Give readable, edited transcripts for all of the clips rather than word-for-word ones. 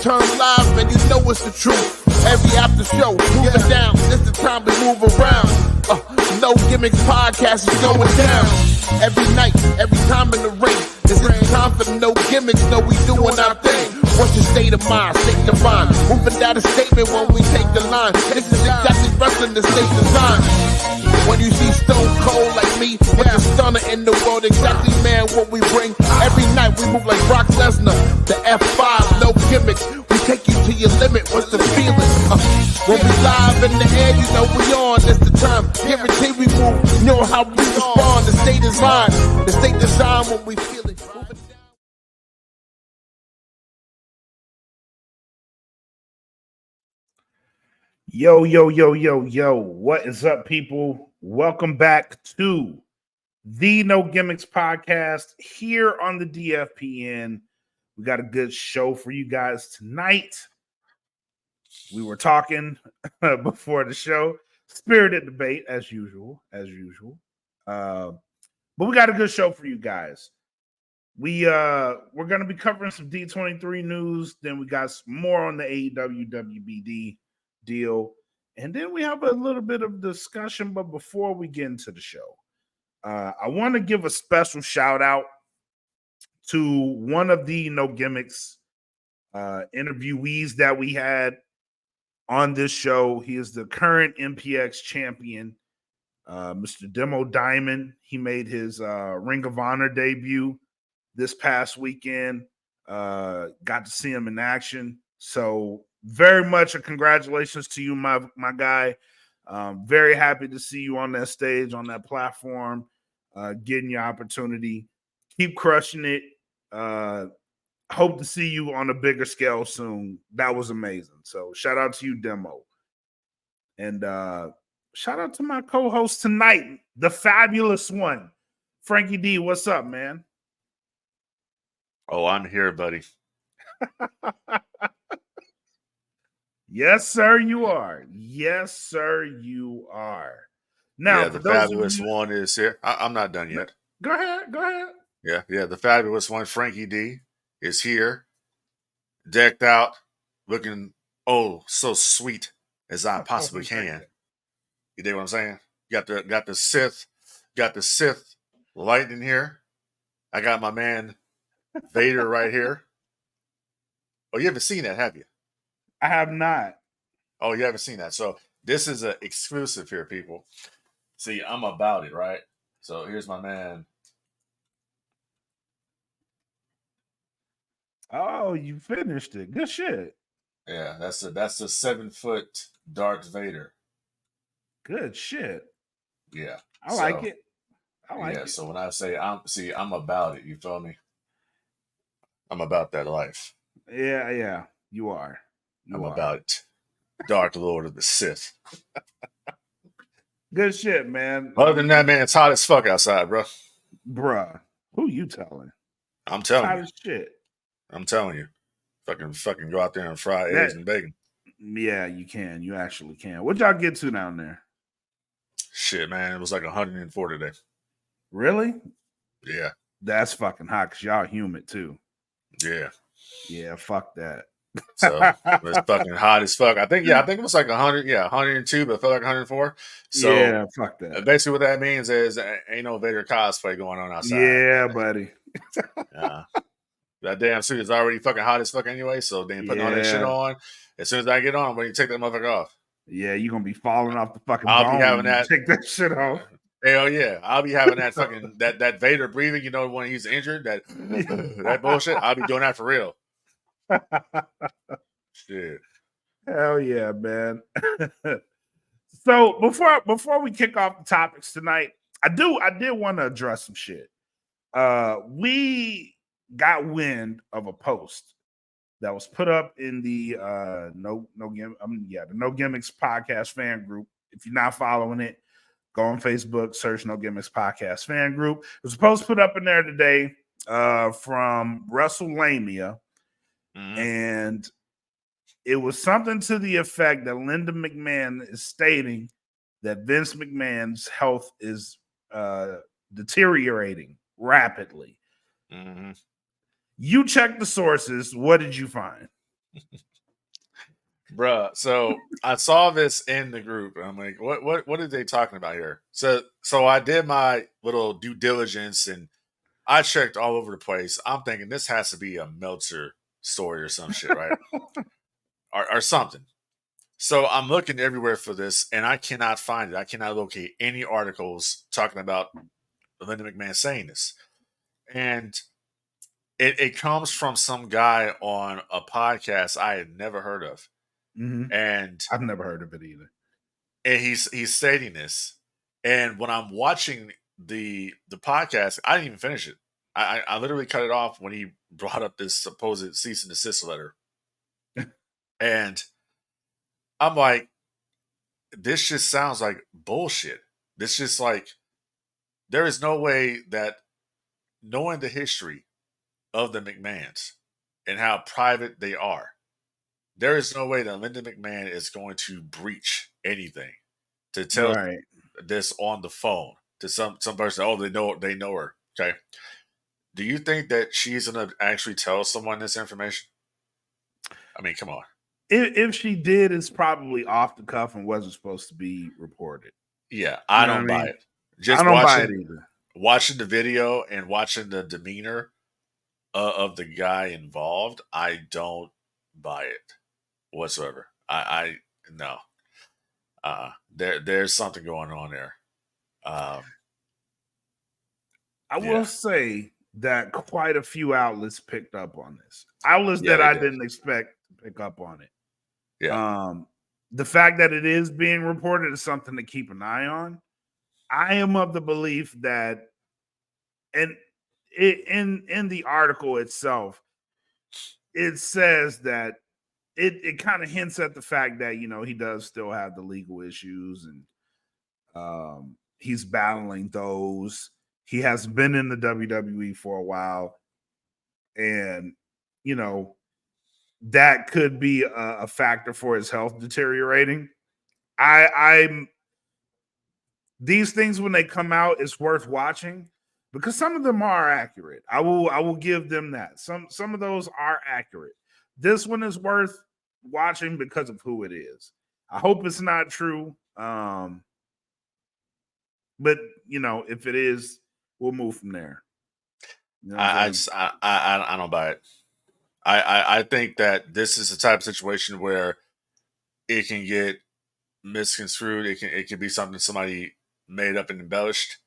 turn live, and you know it's the truth. Every after show, moving down. This the time to move around. No Gimmicks podcast is going down. Every night, every time in the race. This is time for no gimmicks. No, we doing our thing. What's your state of mind? State divine. Moving down a statement when we take the line. This is exactly wrestling the state design. When you see Stone Cold like me, with the stunner in the world, exactly, man, what we bring. Every night we move like Brock Lesnar. The F5, no gimmicks. We take you to your limit. What's the feeling? When we live in the air, you know we on. It's the time. Guarantee we move. You know how we respond. The state design. The state design when we feel it. Yo, yo, yo, yo, yo. What is up, people? Welcome back to the No Gimmicks podcast here on the DFPN. We got a good show for you guys tonight. We were talking before the show. Spirited debate, as usual. But we got a good show for you guys. We're going to be covering some D23 news. Then we got some more on the AEW WBD deal, and then we have a little bit of discussion. But before we get into the show, I want to give a special shout out to one of the No Gimmicks interviewees that we had on this show. He is the current MPX champion, Mr. Demo Diamond. He made his Ring of Honor debut this past weekend. Got to see him in action, so very much a congratulations to you, my guy. Very happy to see you on that stage, on that platform, getting your opportunity. Keep crushing it. Hope to see you on a bigger scale soon. That was amazing. So shout out to you, Demo. And shout out to my co-host tonight, the fabulous one, Frankie D. What's up, man? Oh, I'm here, buddy. Yes, sir, you are. Yes, sir, you are. Now, yeah, the fabulous one is here. I'm not done yet. Go ahead. Yeah, the fabulous one, Frankie D, is here, decked out, looking so sweet as I possibly can. You dig what I'm saying? Got the Sith light in here. I got my man Vader right here. Oh, you haven't seen that, have you? I have not. Oh, you haven't seen that. So this is an exclusive here, people. See, I'm about it, right? So here's my man. Oh, you finished it. Good shit. Yeah, that's the 7-foot Darth Vader. Good shit. Yeah. I like it. So when I say I'm about it, you feel me? I'm about that life. Yeah, you are. I'm about it. Dark Lord of the Sith. Good shit, man. Other than that, man, it's hot as fuck outside, bro. Bruh, who you telling? I'm telling you. Hot as shit. I'm telling you. Fucking go out there and fry eggs and bacon. Yeah, you can. You actually can. What y'all get to down there? Shit, man. It was like 104 today. Really? Yeah. That's fucking hot because y'all humid too. Yeah. Yeah, fuck that. So it's fucking hot as fuck. I think it was like 100, 102, but it felt like 1hore. So yeah, fuck that. Basically what that means is ain't no Vader cosplay going on outside. Yeah, buddy. That damn suit is already fucking hot as fuck anyway, so they ain't putting all that shit on. As soon as I get on, when you take that motherfucker off. Yeah, you're gonna be falling off the fucking I'll bone be having that. Take that shit off. Hell yeah. I'll be having that fucking that Vader breathing, you know, when he's injured, that bullshit. I'll be doing that for real. Shit. Hell yeah, man. So before we kick off the topics tonight, I did want to address some shit. We got wind of a post that was put up in the the No Gimmicks podcast fan group. If you're not following it, go on Facebook, search No Gimmicks podcast fan group. It was a post put up in there today from WrestleMania. And it was something to the effect that Linda McMahon is stating that Vince McMahon's health is deteriorating rapidly. You checked the sources. What did you find? Bruh, so I saw this in the group, and I'm like, what are they talking about here? So I did my little due diligence, and I checked all over the place. I'm thinking this has to be a Meltzer story or some shit, right? or something. So I'm looking everywhere for this, and I cannot find it. I cannot locate any articles talking about Linda McMahon saying this. And it comes from some guy on a podcast I had never heard of. Mm-hmm. And I've never heard of it either. And he's stating this. And when I'm watching the podcast, I didn't even finish it. I literally cut it off when he brought up this supposed cease and desist letter. And I'm like, this just sounds like bullshit. This just like, there is no way that, knowing the history of the McMahons and how private they are, there is no way that Linda McMahon is going to breach anything to tell this on the phone to some person. Oh, they know her. Okay. Do you think that she's going to actually tell someone this information? I mean, come on. If she did, it's probably off the cuff and wasn't supposed to be reported. Yeah, I don't buy it. I don't buy it either. Watching the video and watching the demeanor of the guy involved, I don't buy it whatsoever. I no. There's something going on there. I will say that quite a few outlets picked up on this. Outlets that I didn't expect to pick up on it. Yeah. The fact that it is being reported is something to keep an eye on. I am of the belief that, and in the article itself, it says that it kind of hints at the fact that, you know, he does still have the legal issues and he's battling those. He has been in the WWE for a while, and, you know, that could be a factor for his health deteriorating. I'm these things, when they come out, it's worth watching because some of them are accurate. I will give them that. Some of those are accurate. This one is worth watching because of who it is. I hope it's not true. But you know, if it is, we'll move from there. You know I don't buy it. I think that this is the type of situation where it can get misconstrued. It can be something somebody made up and embellished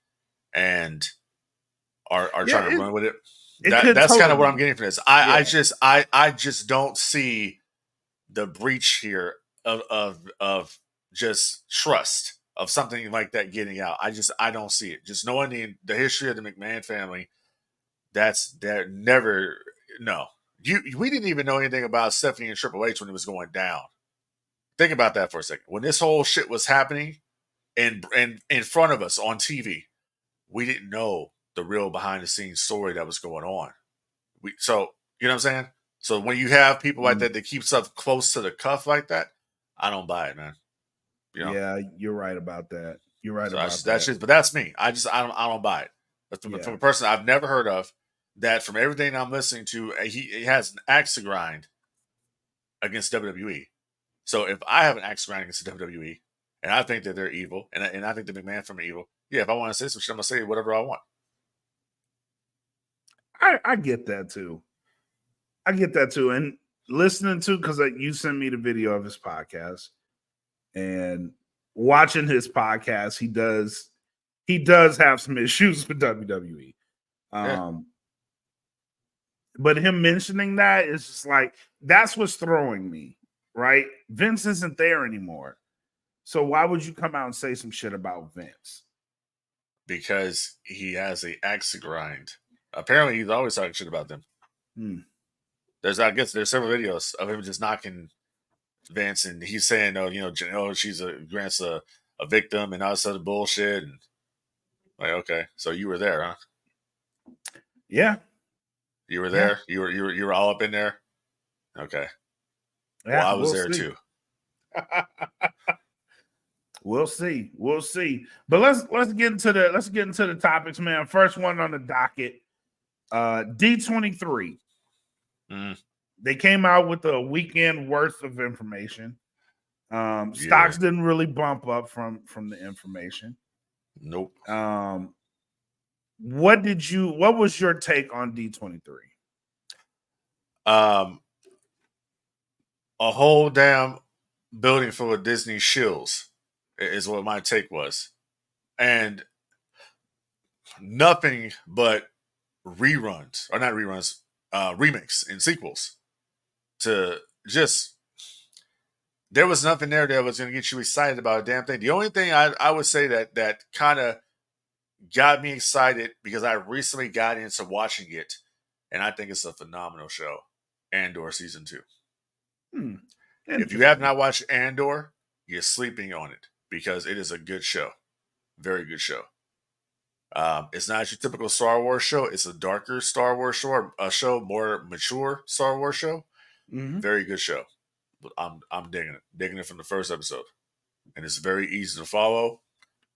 and are trying to run with it. That's kind of what I'm getting from this. I just don't see the breach here of just trust of something like that getting out. I don't see it. Just knowing the history of the McMahon family, they're never no. We didn't even know anything about Stephanie and Triple H when it was going down. Think about that for a second. When this whole shit was happening and in front of us on TV, we didn't know the real behind the scenes story that was going on. So you know what I'm saying? So when you have people like that keep stuff close to the cuff like that, I don't buy it, man. You know? Yeah, you're right about that. You're right about that. That's just, but that's me. I don't buy it. But from a person I've never heard of, that from everything I'm listening to, he has an axe to grind against WWE. So if I have an axe to grind against the WWE, and I think that they're evil, and I think the McMahon family evil, yeah, if I want to say some shit, I'm gonna say whatever I want. I get that too. And listening to, because you sent me the video of his podcast, and watching his podcast, he does have some issues with WWE. But him mentioning that is just like, that's what's throwing me, right? Vince isn't there anymore. So why would you come out and say some shit about Vince? Because he has an axe to grind. Apparently, he's always talking shit about them. There's several videos of him just knocking Vince, and he's saying, she's Grant's a victim and all this other bullshit. And like, okay, so you were there, huh? Yeah, you were there. You were all up in there. Okay, well, I was there too. We'll see. But let's get into the topics, man. First one on the docket, D23. They came out with a weekend worth of information. Stocks didn't really bump up from the information. Nope. What was your take on D23? A whole damn building full of Disney shills is what my take was. And nothing but reruns, or not reruns, remakes and sequels. To just, there was nothing there that was going to get you excited about a damn thing. The only thing I would say that kind of got me excited, because I recently got into watching it, and I think it's a phenomenal show, Andor Season 2. If you have not watched Andor, you're sleeping on it, because it is a good show. Very good show. It's not your typical Star Wars show. It's a darker Star Wars show, more mature Star Wars show. Very good show. But I'm digging it from the first episode, and it's very easy to follow.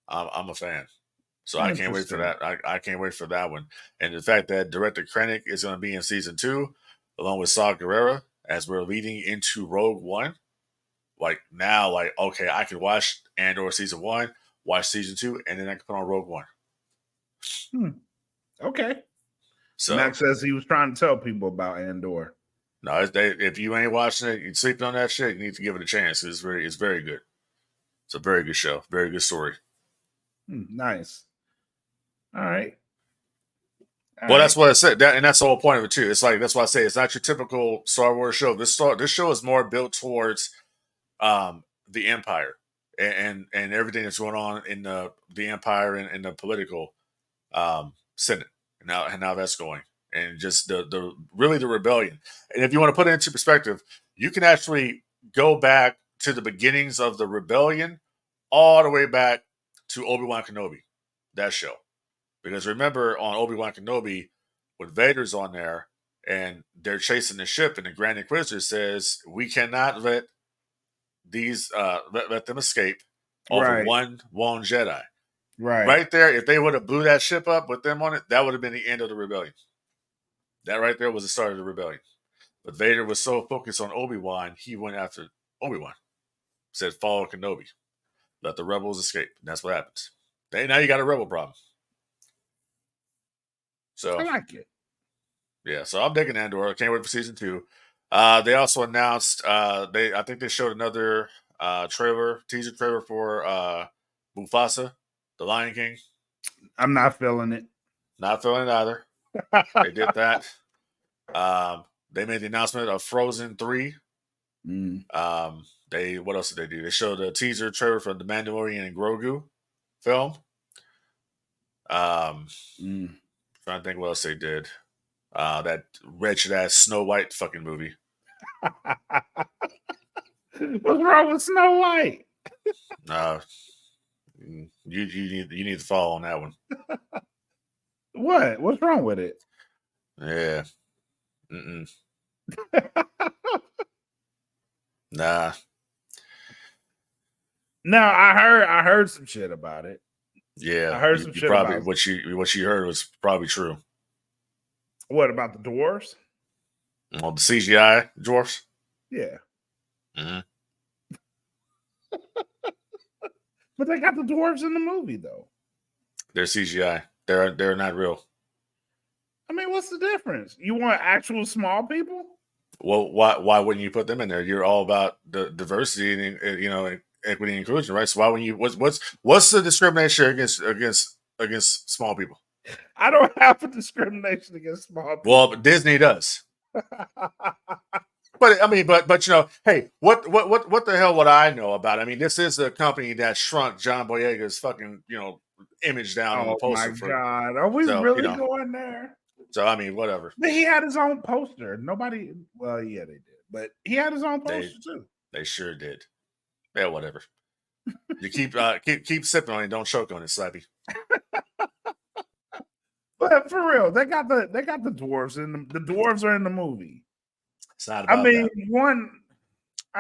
I'm a fan, so I can't wait for that. I can't wait for that one, and the fact that director Krennic is going to be in Season 2, along with Saw Gerrera, as we're leading into Rogue One. Like now, like okay, I can watch Andor Season 1, watch Season 2, and then I can put on Rogue One. Okay. So Max says he was trying to tell people about Andor. No, if you ain't watching it, you're sleeping on that shit, you need to give it a chance. It's very good. It's a very good show. Very good story. Nice. All right. That's what I said. And that's the whole point of it too. It's like, that's why I say it's not your typical Star Wars show. This show is more built towards the Empire and everything that's going on in the Empire and the political Senate and how that's going. And just the rebellion. And if you want to put it into perspective, you can actually go back to the beginnings of the rebellion all the way back to Obi-Wan Kenobi, that show. Because remember on Obi-Wan Kenobi, when Vader's on there and they're chasing the ship, and the Grand Inquisitor says, we cannot let these let them escape over one Jedi. Right there, if they would have blew that ship up with them on it, that would have been the end of the rebellion. That right there was the start of the rebellion. But Vader was so focused on Obi-Wan, he went after Obi-Wan. Said, follow Kenobi. Let the rebels escape. And that's what happens. Now you got a rebel problem. So I like it. Yeah, so I'm digging Andor. I can't wait for Season 2. They also announced, I think they showed another teaser trailer for Mufasa, the Lion King. I'm not feeling it. Not feeling it either. They did that. They made the announcement of Frozen 3. What else did they do? They showed a teaser trailer for the Mandalorian and Grogu film. Trying to think what else they did. That wretched ass Snow White fucking movie. What's wrong with Snow White? You need to follow on that one. What? What's wrong with it? Yeah. Nah. No, I heard some shit about it. Yeah, I heard some shit about it. What you heard was probably true. What about the dwarves? Well, the CGI dwarfs. Yeah. But they got the dwarves in the movie though. They're CGI. They're not real. I mean, what's the difference? You want actual small people? Well, why wouldn't you put them in there? You're all about the diversity and equity and inclusion, right? So why wouldn't you? What's the discrimination against small people? I don't have a discrimination against small people. Well, but Disney does. But I mean, but hey, what the hell would I know about it? I mean, this is a company that shrunk John Boyega's fucking image down on the poster. Oh my god, are we really going there? So I mean, whatever. But he had his own poster. Nobody. Well, yeah, they did, but he had his own poster too. They sure did. Yeah, whatever. You keep sipping on it. Don't choke on it, Slappy. But for real, they got the dwarves in the dwarves are in the movie. It's not about that.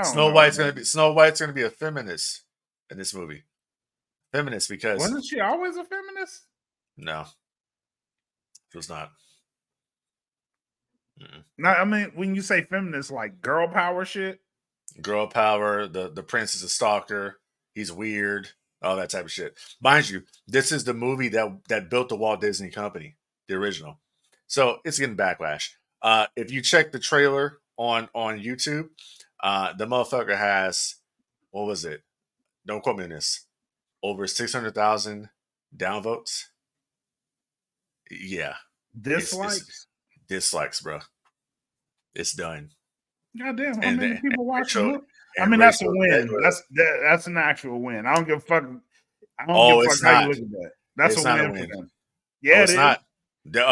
Snow White's gonna be a feminist in this movie. Feminist because wasn't she always a feminist? No, she was not. No, I mean when you say feminist, like girl power shit. Girl power. The prince is a stalker. He's weird. All that type of shit. Mind you, this is the movie that built the Walt Disney Company, the original. So it's getting backlash. If you check the trailer on YouTube, the motherfucker has, what was it? Don't quote me on this. Over 600,000 downvotes. Yeah, Dislikes. it's dislikes, bro. It's done. Goddamn, how And many people watch the movie? I mean, that's a Rachel win. Zegler. That's an actual win. I don't give a fuck. I don't give Oh, a fuck it's how you not. look at that. That's It's a not a win for win. them. Oh, Yeah, it's it is. not.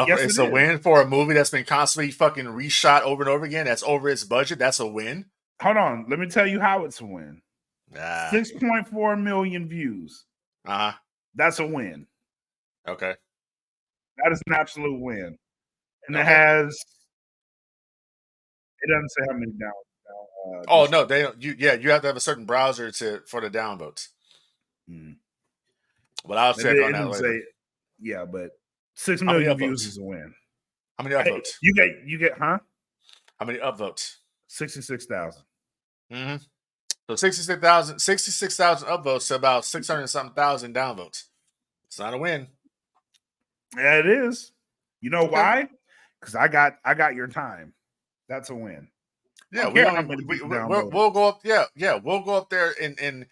Yes, It's it a is. win for a movie that's been constantly fucking reshot over and over again. That's over its budget. That's a win. Hold on. Let me tell you how it's a win. Ah, 6.4 million views. uh-huh. That's a win. Okay. That is an absolute win. And Okay. it doesn't say how many down. Oh no, they don't. You have to have a certain browser for the downvotes. Mm. But I'll check on It that didn't later. say. Yeah, but 6 How many million views upvotes? is a win. How many upvotes? You get huh? How many upvotes? 66,000. Mm-hmm. So 66,000 upvotes to about 600 something thousand downvotes. It's not a win. Yeah, it is. You know Okay. why? Because I got your time. That's a win. Yeah, Don't care how many people download it. we'll go up. Yeah, we'll go up there and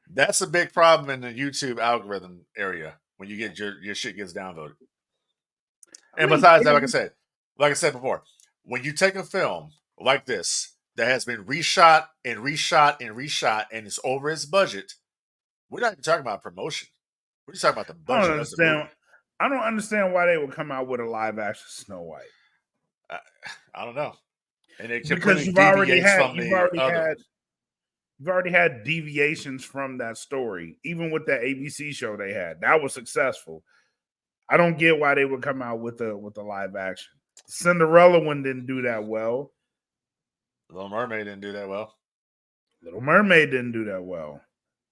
that's a big problem in the YouTube algorithm area when you get your shit gets downvoted. And besides that, like I said before, when you take a film like this that has been reshot and reshot and reshot and it's over its budget, we're not even talking about promotion. We're just talking about the budget of the movie. I don't understand why they would come out with a live action Snow White. I don't know. And it Because completely deviates from the other. You've already had deviations from that story. Even with that ABC show they had, that was successful. I don't get why they would come out with a live action. Cinderella one didn't do that well. Little Mermaid didn't do that well. Little Mermaid didn't do that well.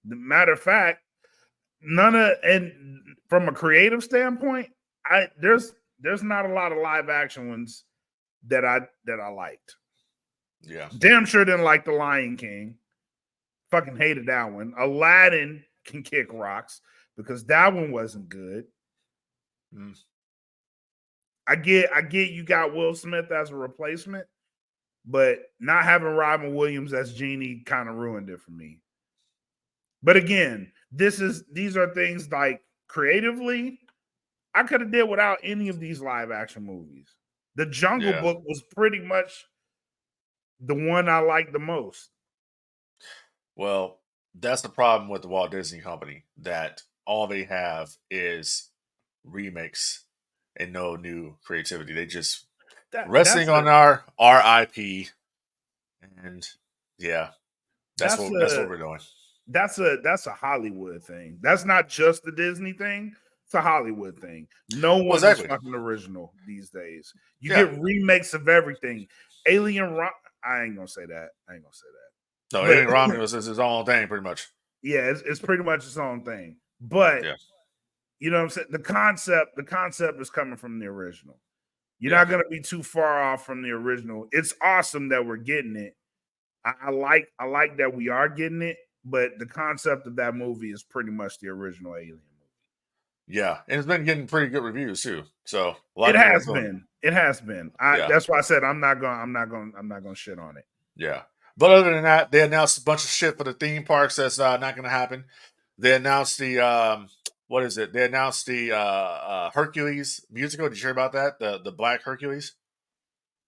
The matter of fact, and from a creative standpoint, there's not a lot of live action ones that I liked. Yeah. Damn sure didn't like The Lion King. Fucking hated that one. Aladdin can kick rocks because that one wasn't good. Mm. I get you got Will Smith as a replacement, but not having Robin Williams as Genie kind of ruined it for me. But again, these are things like creatively, I could have did without any of these live action movies. The Jungle Book was pretty much the one I liked the most. Well, that's the problem with the Walt Disney Company, that all they have is remakes and no new creativity. They just resting on our IP, and yeah, that's what we're doing. That's a Hollywood thing. That's not just the Disney thing. It's a Hollywood thing. No one is fucking original these days. You get remakes of everything. I ain't gonna say that. No, Alien Romulus is his own thing, pretty much. Yeah, it's pretty much its own thing. But you know what I'm saying? The concept is coming from the original. You're not gonna be too far off from the original. It's awesome that we're getting it. I like that we are getting it, but the concept of that movie is pretty much the original Alien movie. Yeah, and it's been getting pretty good reviews too. So it has been. That's why I said I'm not gonna shit on it. Yeah. But other than that, they announced a bunch of shit for the theme parks that's not going to happen. They announced the what is it? They announced the Hercules musical. Did you hear about that? The Black Hercules?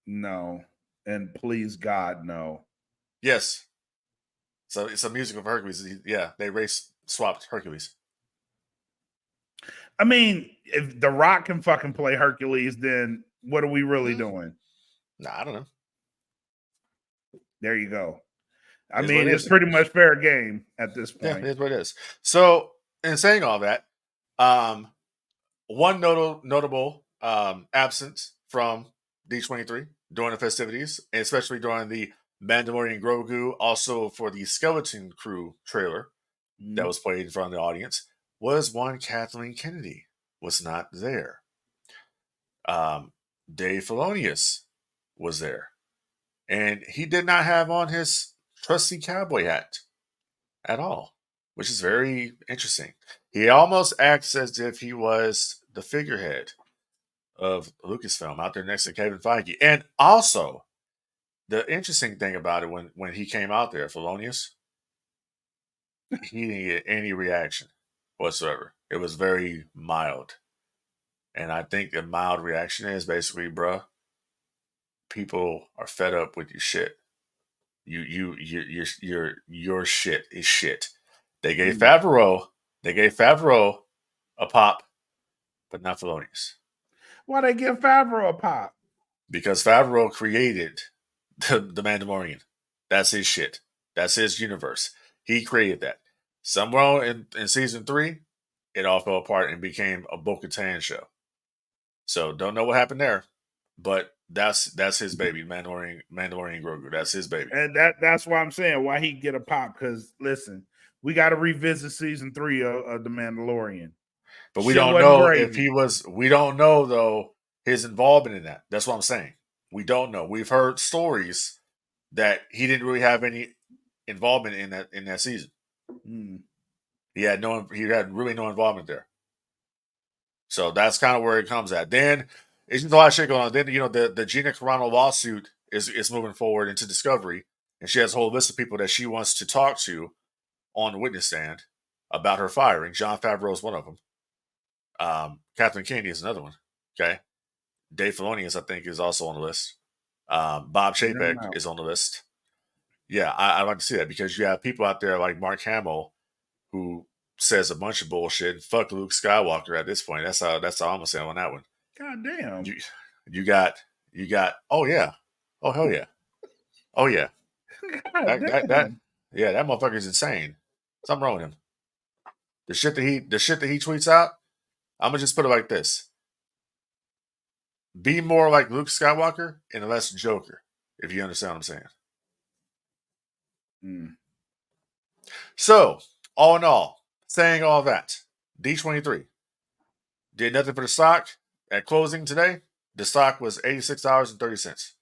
No. And please God, no. Yes. So it's a musical for Hercules. Yeah, they race swapped Hercules. I mean, if The Rock can fucking play Hercules, then what are we really doing? Nah, I don't know. There you go. I mean, it's pretty much fair game at this point. Yeah, it is what it is. So, in saying all that, one notable absence from D23 during the festivities, and especially during the Mandalorian Grogu, also for the Skeleton Crew trailer that was played in front of the audience, was one Kathleen Kennedy was not there. Dave Filoni was there. And he did not have on his trusty cowboy hat at all, which is very interesting. He almost acts as if he was the figurehead of Lucasfilm out there next to Kevin Feige. And also, the interesting thing about it when he came out there, Filonius, he didn't get any reaction whatsoever. It was very mild. And I think the mild reaction is basically, bruh, people are fed up with your shit. Your shit is shit. They gave Favreau a pop, but not Filonius. Why they give Favreau a pop? Because Favreau created the Mandalorian. That's his shit. That's his universe. He created that. Somewhere in season 3, it all fell apart and became a Bo-Katan show. So don't know what happened there, but that's his baby, Mandalorian Grogu. That's his baby. And that's why I'm saying why he get a pop. Because listen, we got to revisit season 3 of The Mandalorian. But we don't know if he was. We don't know though his involvement in that. That's what I'm saying. We don't know. We've heard stories that he didn't really have any involvement in that season. He had really no involvement there. So that's kind of where it comes at. Then it's just a lot of shit going on. Then the Gina Carano lawsuit is moving forward into discovery, and she has a whole list of people that she wants to talk to on the witness stand about her firing. Jon Favreau is one of them. Kathleen Kennedy is another one. Okay. Dave Filoni, I think, is also on the list. Bob Chapek is on the list. Yeah, I'd like to see that because you have people out there like Mark Hamill who says a bunch of bullshit. Fuck Luke Skywalker at this point. That's all I'm gonna say on that one. God damn. You got. Oh yeah. Oh hell yeah. Oh yeah. That motherfucker's insane. Something wrong with him. The shit that he tweets out. I'm gonna just put it like this: be more like Luke Skywalker and less Joker. If you understand what I'm saying. So, all in all, saying all that, D23 did nothing for the stock. At closing today, the stock was $86.30.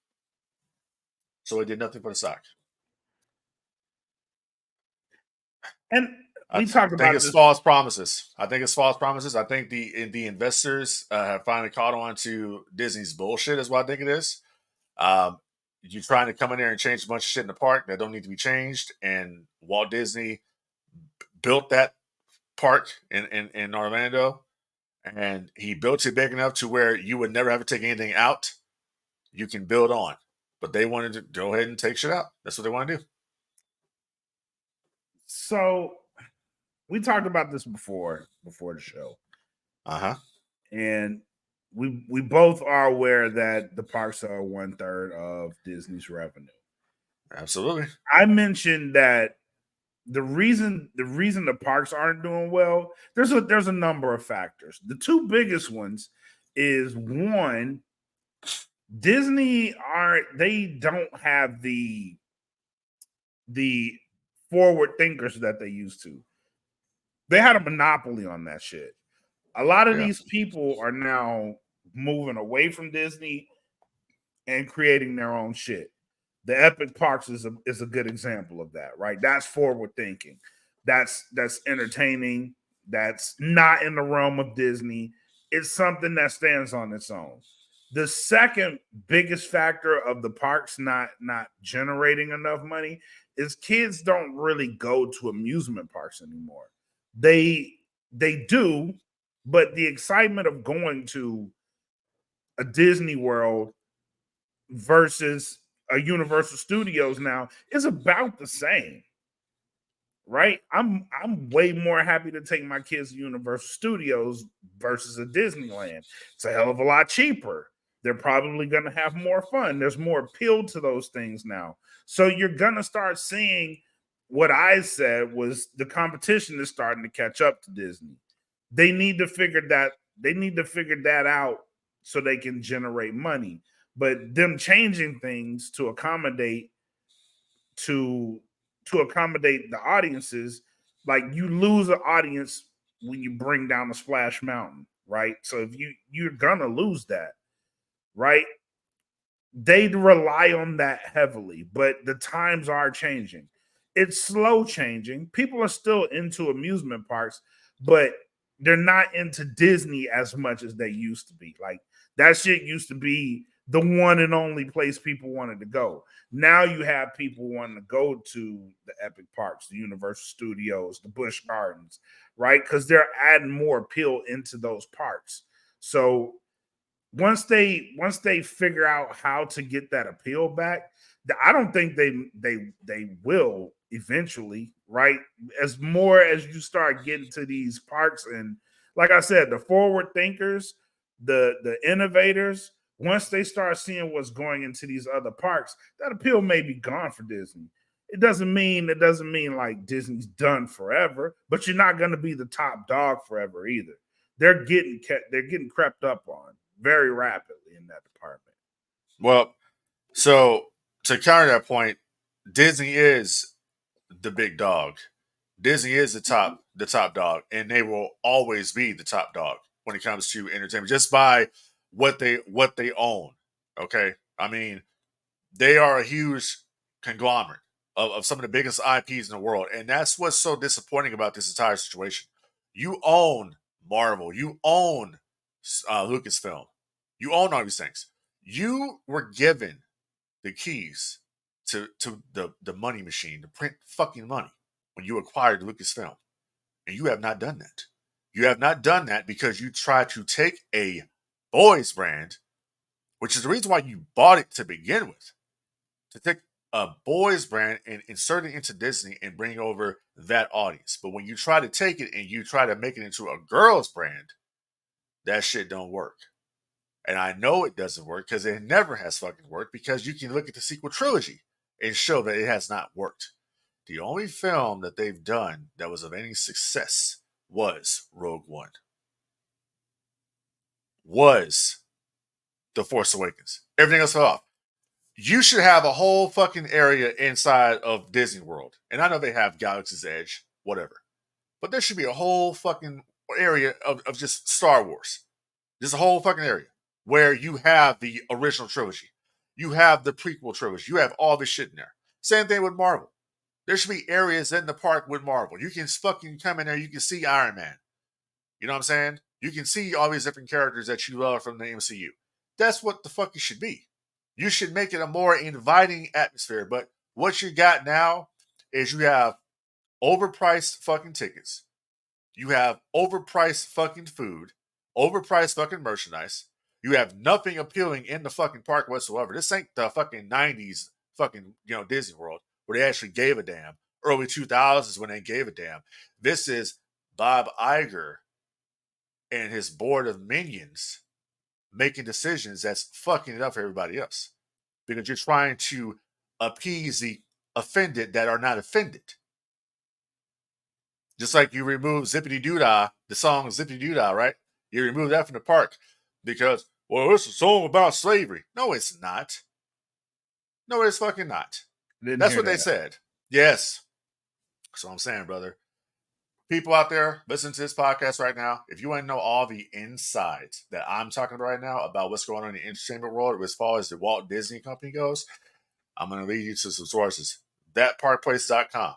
So it did nothing for the stock. And I think it's false promises. I think the investors have finally caught on to Disney's bullshit is what I think it is. You're trying to come in there and change a bunch of shit in the park that don't need to be changed. And Walt Disney built that park in Orlando. And he built it big enough to where you would never have to take anything out. You can build on. But they wanted to go ahead and take shit out. That's what they want to do. So we talked about this before the show. And we both are aware that the parks are 1/3 of Disney's revenue. Absolutely. I mentioned that the reason the parks aren't doing well, there's a number of factors. The two biggest ones is one, Disney they don't have the forward thinkers that they used to. They had a monopoly on that shit. A lot of these people are now moving away from Disney and creating their own shit. The Epic Parks is a good example of that, right? That's forward thinking. That's entertaining. That's not in the realm of Disney. It's something that stands on its own. The second biggest factor of the parks not generating enough money is kids don't really go to amusement parks anymore. They do, but the excitement of going to a Disney World versus a Universal Studios now is about the same, right? I'm way more happy to take my kids to Universal Studios versus a Disneyland. It's a hell of a lot cheaper. They're probably going to have more fun. There's more appeal to those things now. So you're going to start seeing what I said was the competition is starting to catch up to Disney. They need to figure that out so they can generate money. But them changing things to accommodate the audiences, like you lose an audience when you bring down a Splash Mountain, right? So if you're gonna lose that. right? They rely on that heavily, but the times are changing. It's slow changing. People are still into amusement parks, but they're not into Disney as much as they used to be. Like that shit used to be the one and only place people wanted to go. Now you have people wanting to go to the Epic Parks, the Universal Studios, the Busch Gardens, right? Because they're adding more appeal into those parks. So once they figure out how to get that appeal back, I don't think they will eventually, right? As more as you start getting to these parks, and like I said, the forward thinkers, the innovators, once they start seeing what's going into these other parks, that appeal may be gone for Disney. It doesn't mean like Disney's done forever, but you're not going to be the top dog forever either. They're getting crept up on very rapidly in that department. Well, so to counter that point, Disney is the big dog. Disney is the top dog, and they will always be the top dog when it comes to entertainment, just by what they own. Okay, I mean, they are a huge conglomerate of some of the biggest IPs in the world, and that's what's so disappointing about this entire situation. You own Marvel, you own Lucasfilm, you own all these things. You were given the keys to the money machine, to print fucking money when you acquired Lucasfilm. And you have not done that. You have not done that because you tried to take a boys brand, which is the reason why you bought it to begin with, to take a boys brand and insert it into Disney and bring over that audience. But when you try to take it and you try to make it into a girls brand, that shit don't work. And I know it doesn't work because it never has fucking worked, because you can look at the sequel trilogy and show that it has not worked. The only film that they've done that was of any success was Rogue One. Was The Force Awakens. Everything else fell off. You should have a whole fucking area inside of Disney World. And I know they have Galaxy's Edge, whatever. But there should be a whole fucking area of just Star Wars. Just a whole fucking area where you have the original trilogy. You have the prequel trilogy. You have all this shit in there. Same thing with Marvel. There should be areas in the park with Marvel. You can fucking come in there, you can see Iron Man. You know what I'm saying? You can see all these different characters that you love from the MCU. That's what the fuck it should be. You should make it a more inviting atmosphere. But what you got now is you have overpriced fucking tickets. You have overpriced fucking food. Overpriced fucking merchandise. You have nothing appealing in the fucking park whatsoever. This ain't the fucking 90s fucking, Disney World where they actually gave a damn. Early 2000s when they gave a damn. This is Bob Iger and his board of minions making decisions that's fucking it up for everybody else. Because you're trying to appease the offended that are not offended. Just like you remove Zippity Doodah, the song Zippity Doodah, right? You remove that from the park because, well, it's a song about slavery. No, it's not. No, it's fucking not. That's what they said. Yes. That's what I'm saying, brother. People out there listening to this podcast right now, if you want to know all the insides that I'm talking about right now about what's going on in the entertainment world as far as the Walt Disney Company goes, I'm going to lead you to some sources. ThatParkPlace.com.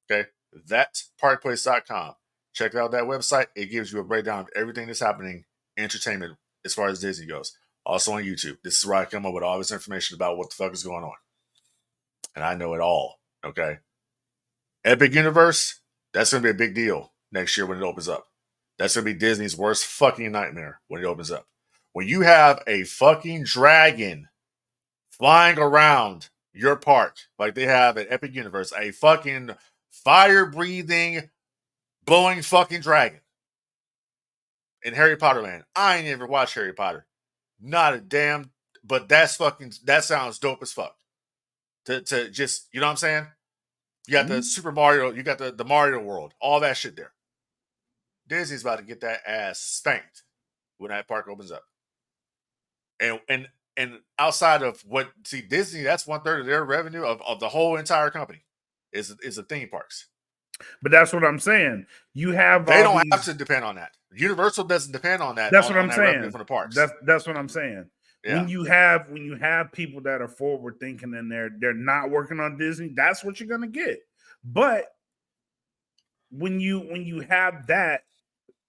Okay? ThatParkPlace.com. Check out that website. It gives you a breakdown of everything that's happening in entertainment as far as Disney goes. Also on YouTube. This is where I come up with all this information about what the fuck is going on. And I know it all. Okay? Epic Universe, that's going to be a big deal next year when it opens up. That's going to be Disney's worst fucking nightmare when it opens up. When you have a fucking dragon flying around your park like they have at Epic Universe, a fucking fire-breathing, blowing fucking dragon in Harry Potter land. I ain't ever watched Harry Potter. Not a damn, but that sounds dope as fuck. To just, you know what I'm saying? You got the Super Mario, you got the Mario world, all that shit there. Disney's about to get that ass spanked when that park opens up. And outside of Disney, that's 1/3 of their revenue of the whole entire company is the theme parks. But that's what I'm saying. You have they don't have to depend on that. Universal doesn't depend on that. That's what I'm saying. From the parks. That's what I'm saying. Yeah. When you have people that are forward thinking and they're not working on Disney, that's what you're gonna get. But when you have that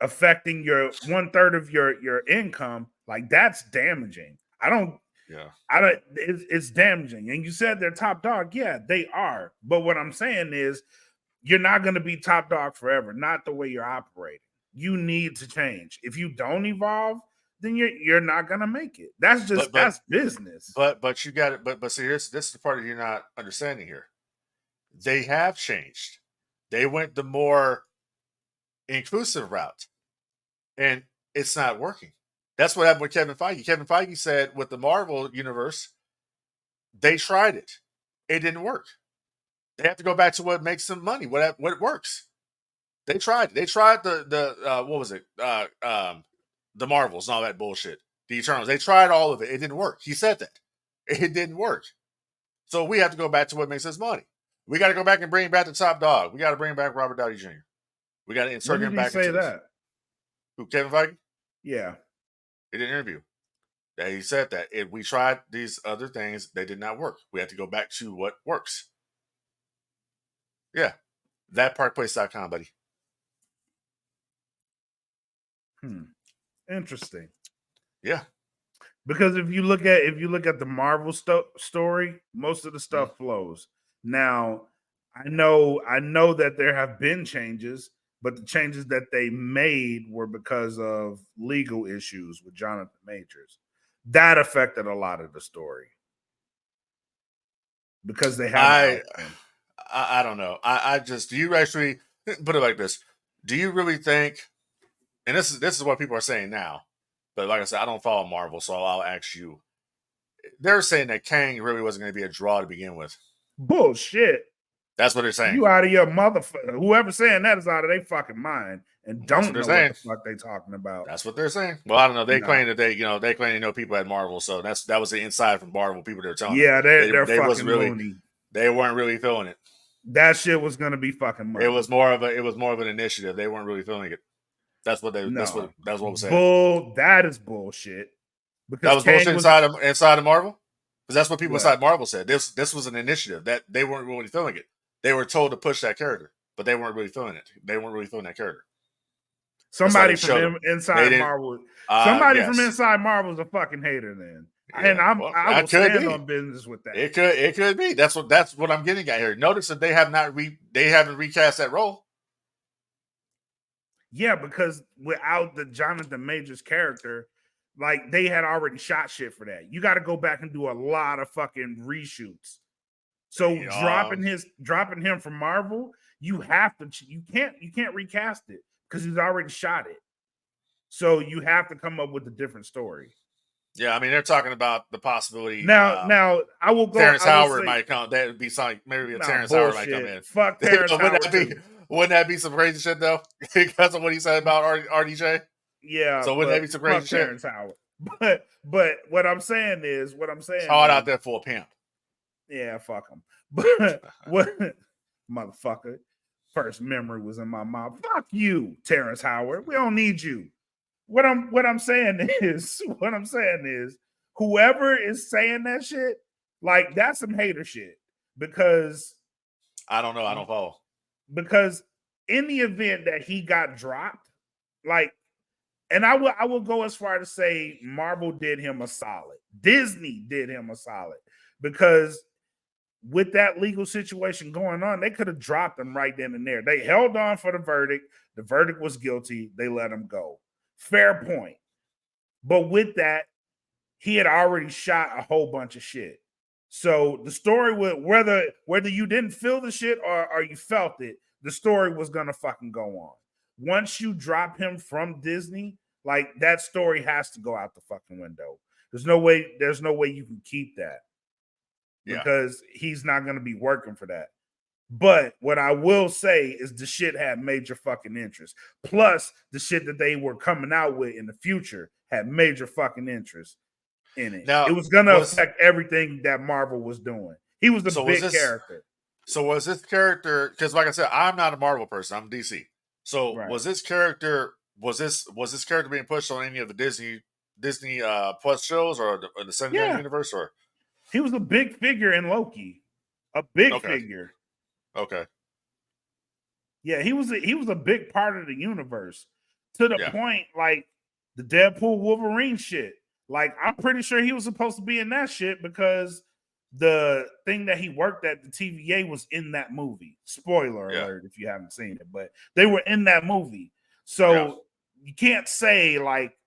affecting your 1/3 of your income, like that's damaging. Yeah. It's damaging. And you said they're top dog. Yeah, they are. But what I'm saying is you're not going to be top dog forever, not the way you're operating. You need to change. If you don't evolve, then you're not going to make it. That's just that's business. But you got it. But see, this is the part that you're not understanding here. They have changed. They went the more inclusive route, and it's not working. That's what happened with Kevin Feige. Kevin Feige said with the Marvel universe, they tried it. It didn't work. They have to go back to what makes them money, what works. They tried. They tried the what was it? The Marvels and all that bullshit. The Eternals. They tried all of it. It didn't work. He said that. It didn't work. So we have to go back to what makes us money. We got to go back and bring back the top dog. We got to bring back Robert Downey Jr. We got to insert him back. Say that. Who, Kevin Feige? Yeah. In an interview. That he said that if we tried these other things, they did not work. We have to go back to what works. Yeah. Thatparkplace.com, buddy. Interesting. Yeah. Because if you look at the Marvel story, most of the stuff flows. Now, I know that there have been changes, but the changes that they made were because of legal issues with Jonathan Majors. That affected a lot of the story. Because they have I don't know. I just, do you actually put it like this? Do you really think, and this is what people are saying now, but like I said, I don't follow Marvel, so I'll ask you. They're saying that Kang really wasn't going to be a draw to begin with. Bullshit. That's what they're saying. You out of your motherfucker. Whoever's saying that is out of their fucking mind and don't know what the fuck they talking about. That's what they're saying. Well, I don't know. They claim that they claim people at Marvel, so that was the inside from Marvel people they're telling. Yeah, they're fucking loony. They weren't really feeling it. That shit was gonna be fucking money. It was more of an initiative. They weren't really feeling it. That's what was saying. That is bullshit. Because that was bullshit inside of Marvel. Because that's what people inside Marvel said. This was an initiative that they weren't really feeling it. They were told to push that character, but they weren't really feeling it. They weren't really feeling that character. Somebody from inside Marvel. Somebody from inside Marvel is a fucking hater. Then, and I will stand on business with that. It could be. That's what I'm getting at here. Notice that they haven't recast that role. Yeah, because without the Jonathan Majors character, like they had already shot shit for that. You got to go back and do a lot of fucking reshoots. So dropping him from Marvel, you can't recast it because he's already shot it. So you have to come up with a different story. Yeah, I mean they're talking about the possibility. Now I will go. Terrence Howard might come. That would be something. Maybe Terrence Howard might come in. Fuck Terrence Howard. Wouldn't that be some crazy shit though? Because of what he said about RDJ. Yeah. So wouldn't that be some crazy shit? Terrence Howard. But what I'm saying is hard out there for a pimp. Yeah, fuck him. But what motherfucker? First memory was in my mouth. Fuck you, Terrence Howard. We don't need you. What I'm saying is whoever is saying that shit, like that's some hater shit. Because I don't know. I don't follow. Because in the event that he got dropped, like, and I will go as far to say Marvel did him a solid. Disney did him a solid because with that legal situation going on, they could have dropped him right then and there. They held on for the verdict. The verdict was guilty. They let him go. Fair point. But with that, he had already shot a whole bunch of shit. So the story with whether you didn't feel the shit or you felt it, the story was gonna fucking go on. Once you drop him from Disney, like that story has to go out the fucking window. There's no way you can keep that. Because he's not going to be working for that. But what I will say is the shit had major fucking interest. Plus, the shit that they were coming out with in the future had major fucking interest in it. Now, it was going to affect everything that Marvel was doing. He was the big character. So was this character, because like I said, I'm not a Marvel person, I'm DC. So was this character being pushed on any of the Disney Disney Plus shows or the cinematic universe? Or he was a big figure in Loki, a big okay, figure. okay, Yeah, he was a big part of the universe to the yeah. point like the Deadpool Wolverine shit. Like I'm pretty sure he was supposed to be in that shit because the thing that he worked at the TVA was in that movie. Spoiler Yeah. alert if you haven't seen it, but they were in that movie. Yeah. So you can't say like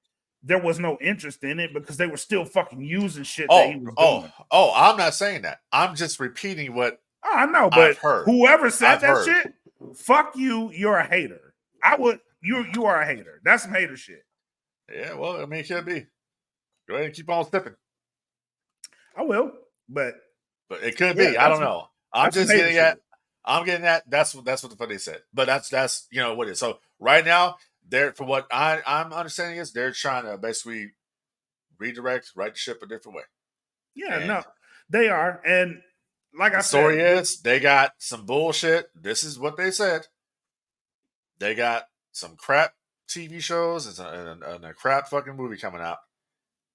there was no interest in it because they were still fucking using shit that he was doing. I'm not saying that. I'm just repeating what Oh, I know, I've but heard. whoever said I've that heard. shit, fuck you. You're a hater. You are a hater. That's some hater shit. Yeah, well, I mean, it could be. Go ahead and keep on stepping. I will, but it could yeah, be. I don't know. I'm just getting shit. at. I'm getting at. That's what the fuck they said. But that's what it is. So right now, they're for what I'm understanding is they're trying to basically redirect, right the ship a different way. Yeah, And no, they are. And like I the story said, is they got some bullshit. This is what they said. They got some crap TV shows and a crap fucking movie coming out.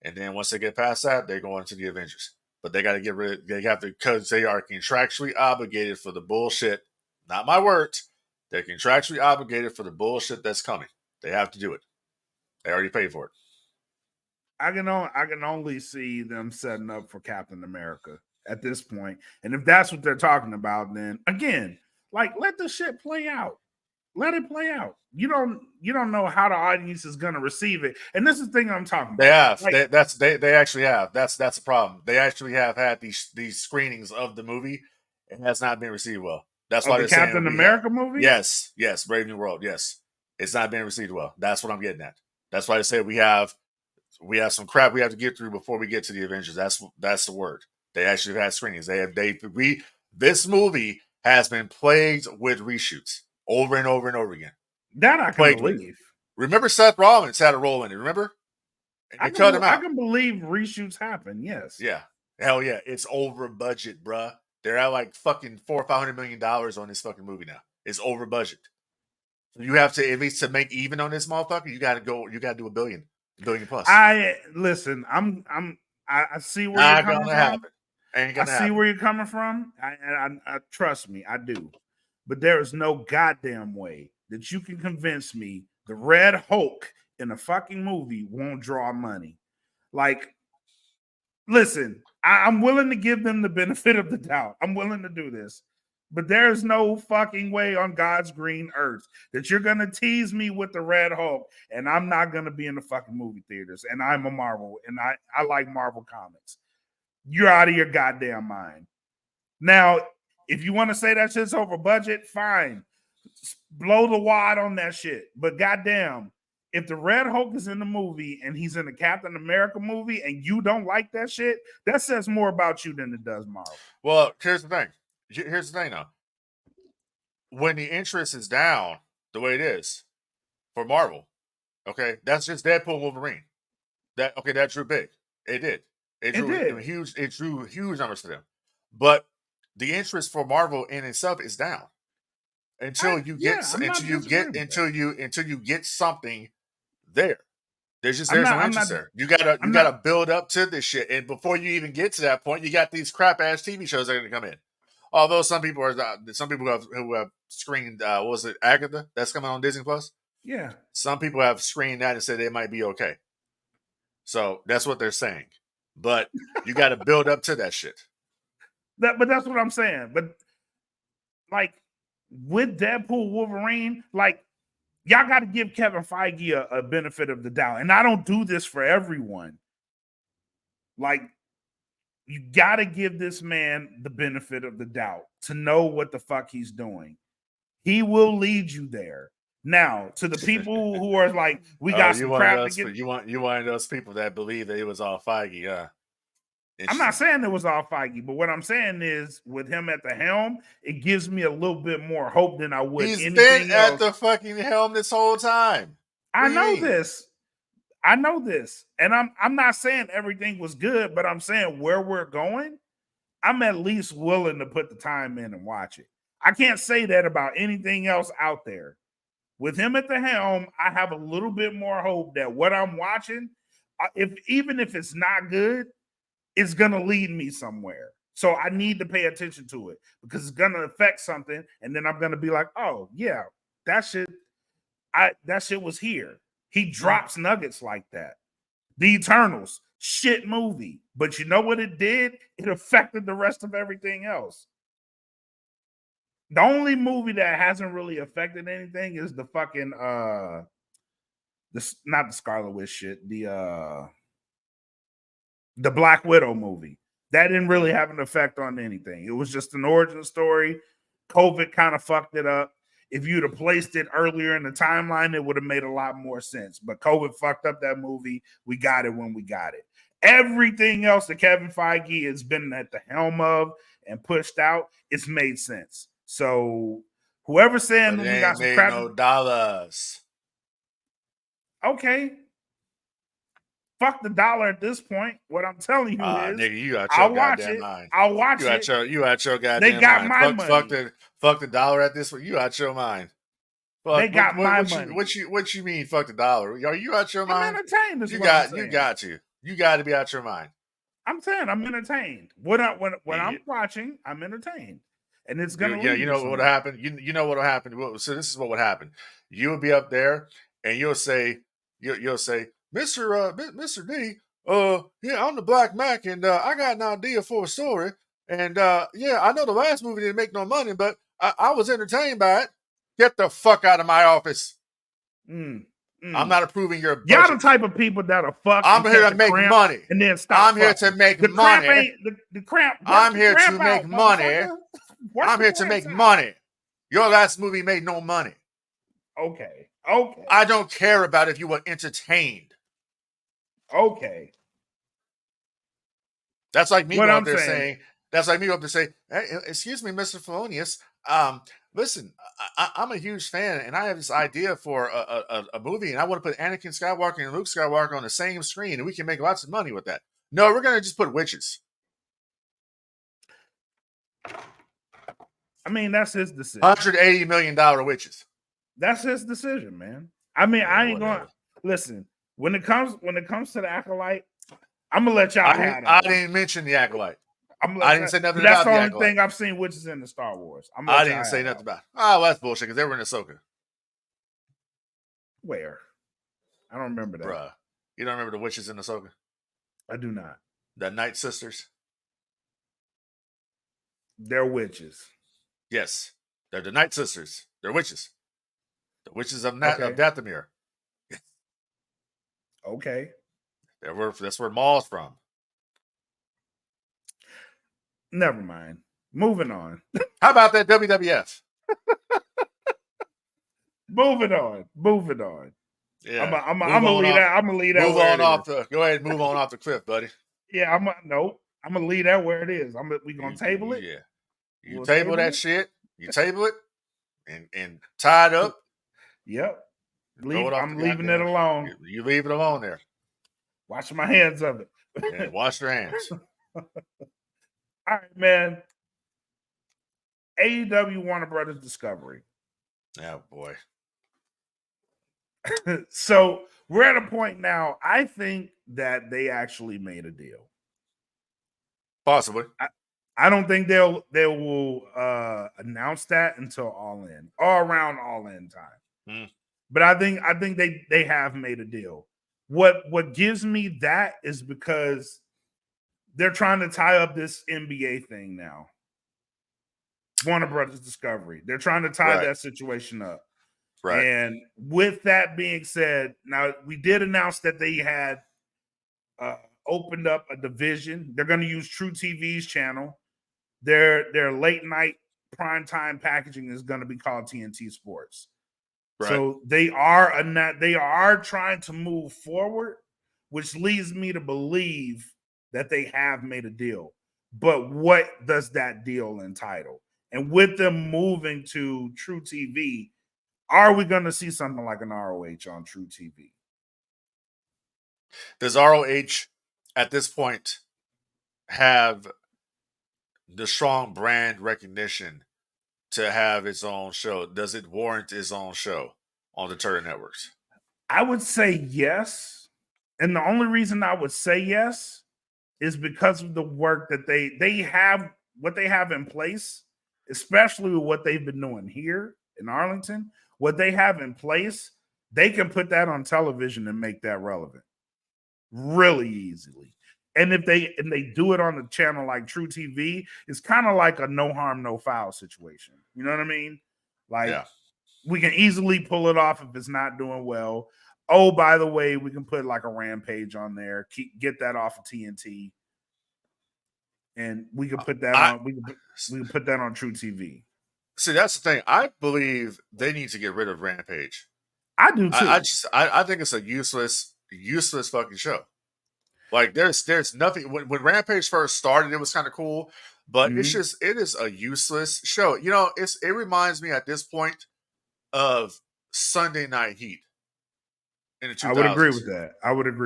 And then once they get past that, they go into the Avengers. But they got to get rid. They have to because they are contractually obligated for the bullshit. Not my words. They're contractually obligated for the bullshit that's coming. They have to do it. They already paid for it. I can only see them setting up for Captain America at this point. And if that's what they're talking about, then again, like let the shit play out. Let it play out. You don't know how the audience is gonna receive it. And this is the thing I'm talking about. They have. Like, they actually have. That's a problem. They actually have had these screenings of the movie. It has not been received well. That's why the they're saying Captain America movie? Yes, Brave New World. Yes. It's not being received well. That's what I'm getting at. That's why they say we have some crap we have to get through before we get to the Avengers. That's the word. They actually have had screenings. This movie has been plagued with reshoots over and over and over again. That I can believe. Remember Seth Rollins had a role in it, remember? And they cut him out. I can believe reshoots happen, yes. Yeah. Hell yeah. It's over budget, bruh. They're at like fucking $400 or $500 million on this fucking movie now. It's over budget. So you have to, at least to make even on this motherfucker, you gotta do $1 billion plus. I see where you're coming from. I see where you're coming from. I trust me, I do. But there is no goddamn way that you can convince me the Red Hulk in a fucking movie won't draw money. Like, listen, I'm willing to give them the benefit of the doubt. I'm willing to do this. But there's no fucking way on God's green earth that you're going to tease me with the Red Hulk and I'm not going to be in the fucking movie theaters. And I'm a Marvel and I like Marvel comics. You're out of your goddamn mind. Now, if you want to say that shit's over budget, fine. Blow the wad on that shit. But goddamn, if the Red Hulk is in the movie and he's in the Captain America movie and you don't like that shit, that says more about you than it does Marvel. Well, here's the thing. Though. When the interest is down the way it is for Marvel, okay, that's just Deadpool and Wolverine. That drew big. It did. It drew huge. It drew huge numbers to them. But the interest for Marvel in itself is down until you get something there. There's no interest there. You gotta build up to this shit, and before you even get to that point, you got these crap ass TV shows that are gonna come in. Although some people who have screened what was it, Agatha, that's coming on Disney Plus. Yeah, some people have screened that and said they might be okay. So that's what they're saying. But you got to build up to that shit. But that's what I'm saying. But like with Deadpool Wolverine, like y'all got to give Kevin Feige a benefit of the doubt. And I don't do this for everyone. Like you got to give this man the benefit of the doubt to know what the fuck he's doing. He will lead you there. Now, to the people who are like, we got some crap to get. You one of those people that believe that it was all Feige, huh? I'm not saying it was all Feige, but what I'm saying is, with him at the helm, it gives me a little bit more hope than I would. He's been at the fucking helm this whole time. I know this, and I'm not saying everything was good, but I'm saying where we're going, I'm at least willing to put the time in and watch it. I can't say that about anything else out there. With him at the helm, I have a little bit more hope that what I'm watching, even if it's not good, it's gonna lead me somewhere. So I need to pay attention to it because it's gonna affect something, and then I'm gonna be like, oh yeah, that shit was here. He drops nuggets like that. The Eternals, shit movie. But you know what it did? It affected the rest of everything else. The only movie that hasn't really affected anything is the fucking not the Scarlet Witch shit, the Black Widow movie. That didn't really have an effect on anything. It was just an origin story. COVID kind of fucked it up. If you'd have placed it earlier in the timeline, it would have made a lot more sense. But COVID fucked up that movie. We got it when we got it. Everything else that Kevin Feige has been at the helm of and pushed out, it's made sense. So whoever's saying But we it got ain't some made crap, no dollars. okay. Fuck the dollar at this point. What I'm telling you is, Nigga, you got I'll your watch goddamn it. mind. I'll watch You it. got your goddamn They got mind. my money. Fuck the dollar at this one. You out your mind. Fuck, They got my money. What you mean? Fuck the dollar? Are you out your mind? I'm entertained. You got to be out your mind. I'm saying I'm entertained. When Yeah. I'm watching, I'm entertained, and it's gonna. You know what would happen. You know what will happen. So this is what would happen. You would be up there, and you'll say, Mr. D, yeah, I'm the Black Mac, and I got an idea for a story, and yeah, I know the last movie didn't make no money, but I was entertained by it. Get the fuck out of my office. I'm not approving your budget. Y'all the type of people that'll fuck. I'm here to make money, and then stop. I'm here to make money. The cramp. I'm here to make money. I'm here to make money. Your last movie made no money. Okay. I don't care about if you were entertained. Okay. That's like me going up there saying. That's like me up there saying, hey, "Excuse me, Mr. Felonious. Listen, I'm a huge fan, and I have this idea for a movie, and I want to put Anakin Skywalker and Luke Skywalker on the same screen, and we can make lots of money with that. No, we're going to just put witches." I mean, that's his decision. $180 million witches. That's his decision, man. I mean, I ain't going to listen. When it comes to the Acolyte, I'm gonna let y'all have it. I didn't mention the Acolyte. I didn't say nothing about the Acolyte. That's the only thing I've seen witches in the Star Wars. I didn't say nothing about it. Oh, well, that's bullshit, because they were in Ahsoka. Where? I don't remember that. Bruh. You don't remember the witches in Ahsoka? I do not. The Night Sisters? They're witches. Yes. They're the Night Sisters. They're witches. The witches of Dathomir. Okay. That's where Maul's from. Never mind. Moving on. How about that WWF? Moving on. Yeah. I'm gonna leave that. I'm gonna leave that. Move on off the. Go ahead and move on off the cliff, buddy. Yeah. I'm gonna leave that where it is. We gonna table it. Yeah. You table that shit. You table it, and tie it up. Yep. I'm leaving it alone. You leave it alone there. Washing my hands of it. Yeah, wash your hands. All right, man. AEW Warner Brothers Discovery. Oh, boy. So we're at a point now, I think that they actually made a deal. Possibly. I don't think they will announce that until All In or around All In time. But I think they have made a deal. What gives me that is because they're trying to tie up this NBA thing now. Warner Brothers Discovery. They're trying to tie that situation up. Right. And with that being said, now we did announce that they had opened up a division. They're going to use True TV's channel. Their late night primetime packaging is going to be called TNT Sports. Right. So they are trying to move forward, which leads me to believe that they have made a deal. But what does that deal entitle? And with them moving to True TV, are we going to see something like an ROH on True TV? Does ROH at this point have the strong brand recognition to have its own show? Does it warrant its own show on the Turner Networks? I would say yes. And the only reason I would say yes is because of the work that they have, what they have in place, especially with what they've been doing here in Arlington. What they have in place, they can put that on television and make that relevant really easily. And if they do it on a channel like True TV, it's kind of like a no harm, no foul situation. You know what I mean? Like we can easily pull it off if it's not doing well. Oh, by the way, we can put like a Rampage on there, get that off of TNT, and we can put that on. We can put that on True TV. See, that's the thing. I believe they need to get rid of Rampage. I do too. I think it's a useless fucking show. Like there's nothing. When Rampage first started, it was kind of cool, but it is a useless show. You know, it reminds me at this point of Sunday Night Heat in the 2000s. I would agree with that.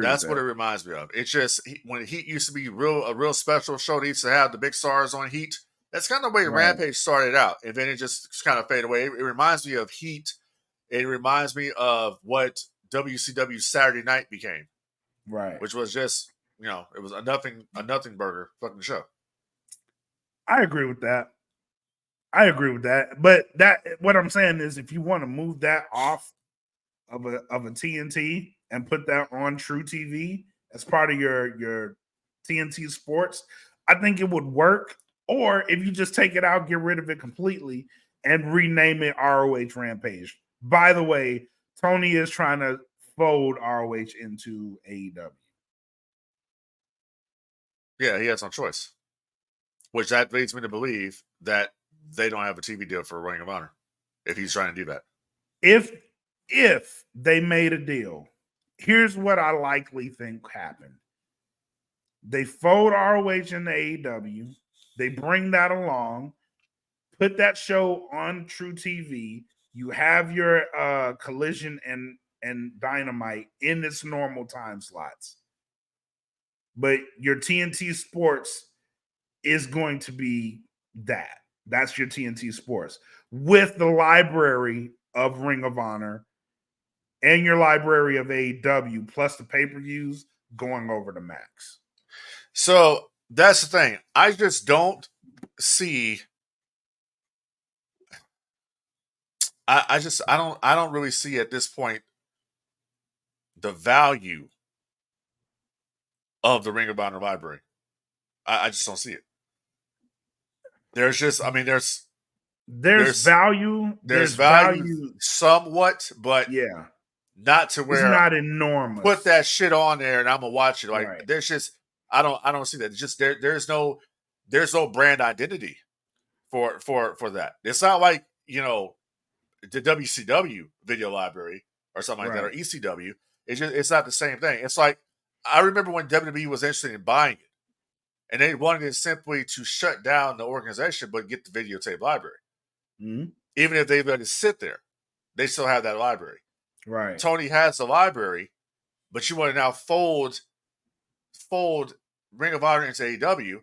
That's what it reminds me of. It's just when Heat used to be a real special show. They used to have the big stars on Heat. That's kind of the way Rampage started out, and then it just kind of faded away. It reminds me of Heat. It reminds me of what WCW Saturday Night became, right? Which was just, you know, it was a nothing burger fucking show. I agree with that. But what I'm saying is, if you want to move that off of a TNT and put that on True TV as part of your TNT Sports, I think it would work. Or if you just take it out, get rid of it completely, and rename it ROH Rampage. By the way, Tony is trying to fold ROH into AEW. Yeah, he has no choice. Which that leads me to believe that they don't have a TV deal for Ring of Honor if he's trying to do that. If they made a deal, here's what I likely think happened. They fold ROH into AEW. They bring that along, put that show on True TV. You have your Collision and Dynamite in its normal time slots. But your TNT Sports is going to be that. That's your TNT Sports with the library of Ring of Honor and your library of AEW plus the pay-per-views going over to Max. So that's the thing. I just don't see. I don't really see at this point the value of the Ring of Honor library. I just don't see it. There's just, I mean, there's value. There's value somewhat, but yeah, not to where it's not enormous. Put that shit on there and I'm gonna watch it. Like there's just I don't see that. It's just there's no brand identity for that. It's not like, you know, the WCW video library or something like that, or ECW. It's not the same thing. It's like I remember when WWE was interested in buying it, and they wanted it simply to shut down the organization but get the videotape library. Mm-hmm. Even if they let it sit there, they still have that library. Right. Tony has the library, but you want to now fold Ring of Honor into AEW.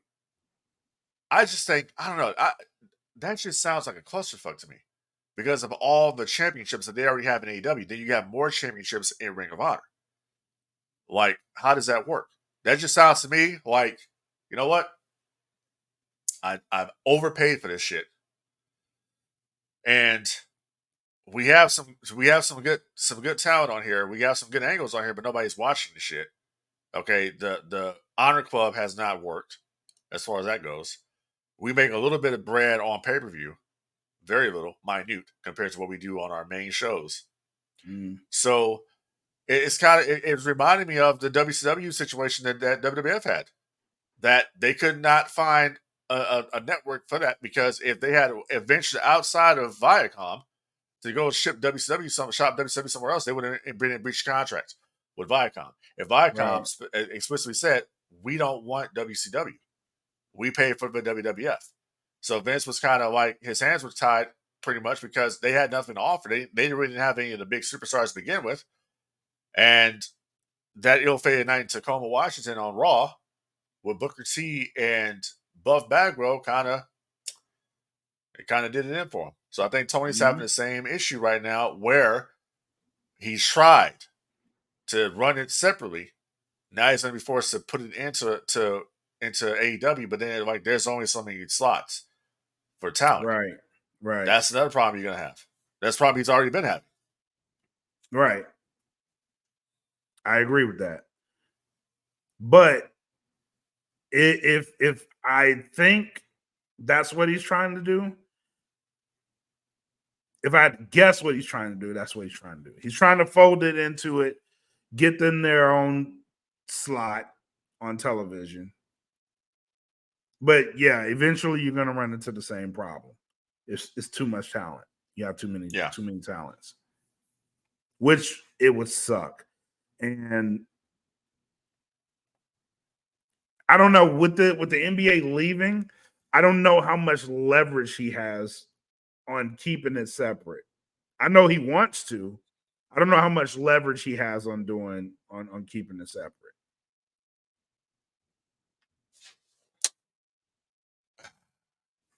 I just think, I don't know, that just sounds like a clusterfuck to me because of all the championships that they already have in AEW. Then you have more championships in Ring of Honor. Like, how does that work? That just sounds to me like, you know what? I've overpaid for this shit. And we have some good talent on here. We got some good angles on here, but nobody's watching the shit. Okay, the Honor Club has not worked as far as that goes. We make a little bit of bread on pay-per-view, very little, minute compared to what we do on our main shows. So it's reminding me of the WCW situation that WWF had, that they could not find a network for that, because if they had ventured outside of Viacom to go shop WCW somewhere else, they would have been in breach contract with Viacom. If Viacom explicitly said, we don't want WCW, we pay for the WWF. So Vince was kind of like, his hands were tied pretty much because they had nothing to offer. They really didn't have any of the big superstars to begin with. And that ill-fated night in Tacoma, Washington on Raw with Booker T and Buff Bagwell kind of did it in for him. So I think Tony's having the same issue right now where he's tried to run it separately now he's going to be forced to put it into AEW, but then like there's only so many slots for talent. Right. That's another problem you're going to have. That's probably he's already been having. Right. I agree with that. But if I think that's what he's trying to do, if I had to guess what he's trying to do, that's what he's trying to do. He's trying to fold it into it, get them their own slot on television. But yeah, eventually you're going to run into the same problem. It's too much talent. You have too many talents, which it would suck. And I don't know with the NBA leaving, I don't know how much leverage he has on keeping it separate. I know he wants to. I don't know how much leverage he has on keeping it separate.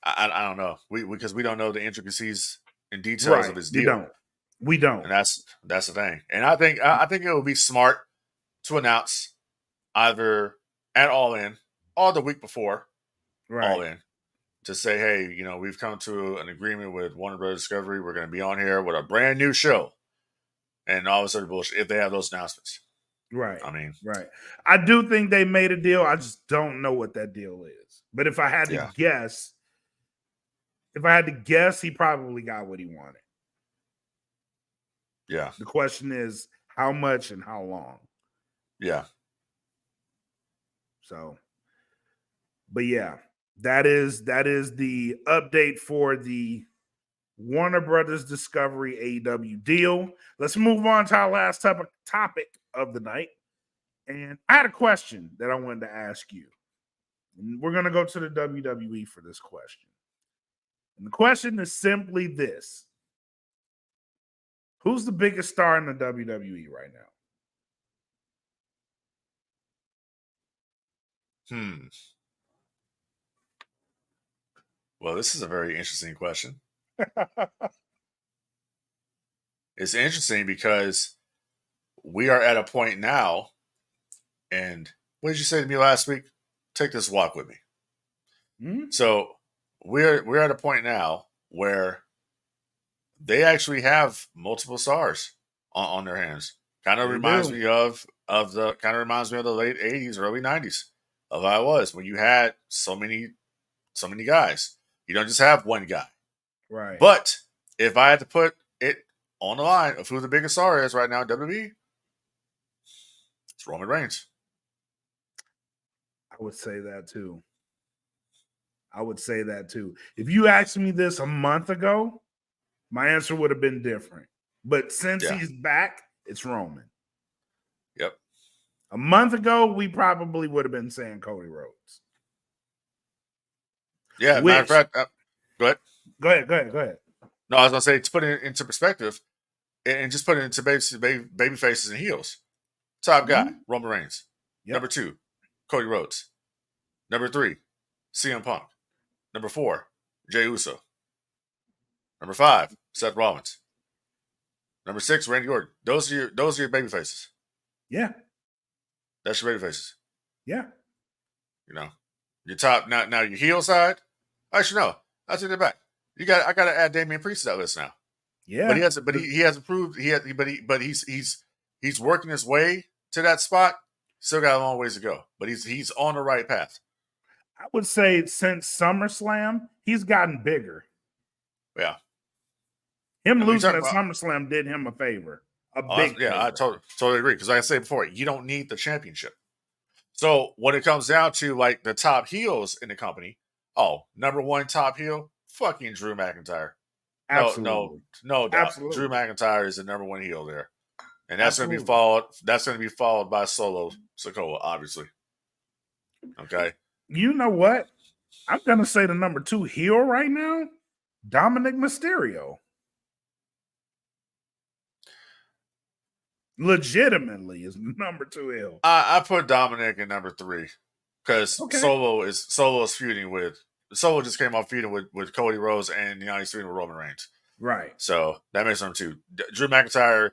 I don't know. Because we don't know the intricacies and details of his deal. We don't. And that's the thing. And I think it would be smart to announce either at All In or the week before All In to say, hey, you know, we've come to an agreement with Warner Bros. Discovery. We're going to be on here with a brand new show. And all this other bullshit if they have those announcements. Right. I mean, right. I do think they made a deal. I just don't know what that deal is. But if I had to guess, he probably got what he wanted. Yeah. The question is how much and how long. Yeah. So, but yeah, that is the update for the Warner Brothers Discovery AEW deal. Let's move on to our last topic of the night. And I had a question that I wanted to ask you. And we're going to go to the WWE for this question. And the question is simply this. Who's the biggest star in the WWE right now? Well, this is a very interesting question. It's interesting because we are at a point now, and what did you say to me last week? Take this walk with me. Mm-hmm. So we're at a point now where they actually have multiple stars on their hands. Kind of reminds me of the late 80s, early 90s of how it was when you had so many guys. You don't just have one guy. Right. But if I had to put it on the line of who the biggest star is right now in WWE, it's Roman Reigns. I would say that too. If you asked me this a month ago, my answer would have been different. But since he's back, it's Roman. Yep. A month ago, we probably would have been saying Cody Rhodes. Yeah, matter of fact, go ahead. Go ahead. No, I was going to say, to put it into perspective, and just put it into baby faces and heels. Top guy, Roman Reigns. Yep. Number 2, Cody Rhodes. Number 3, CM Punk. Number 4, Jey Uso. Number 5, Seth Rollins. Number 6, Randy Orton. Those are your baby faces. Yeah. That's your baby faces. Yeah. You know, your top now your heel side. Actually, no, I take it back. I got to add Damian Priest to that list now. Yeah, but he hasn't proved he's working his way to that spot. Still got a long ways to go, but he's on the right path. I would say since SummerSlam, he's gotten bigger. Yeah, him losing at SummerSlam did him a favor. Favor. I totally agree. Because like I said before, you don't need the championship. So when it comes down to like the top heels in the company, number 1 top heel, fucking Drew McIntyre. Absolutely. No doubt. Absolutely. Drew McIntyre is the number 1 heel there. And that's going to be followed. That's going to be followed by Solo Sikoa, obviously. Okay. You know what? I'm going to say the number 2 heel right now, Dominic Mysterio. Legitimately is number 2 heel. I put Dominic in number 3 because Solo is feuding with. Solo just came off feuding with Cody Rhodes, and he's feuding with Roman Reigns. Right. So that makes number 2. Drew McIntyre,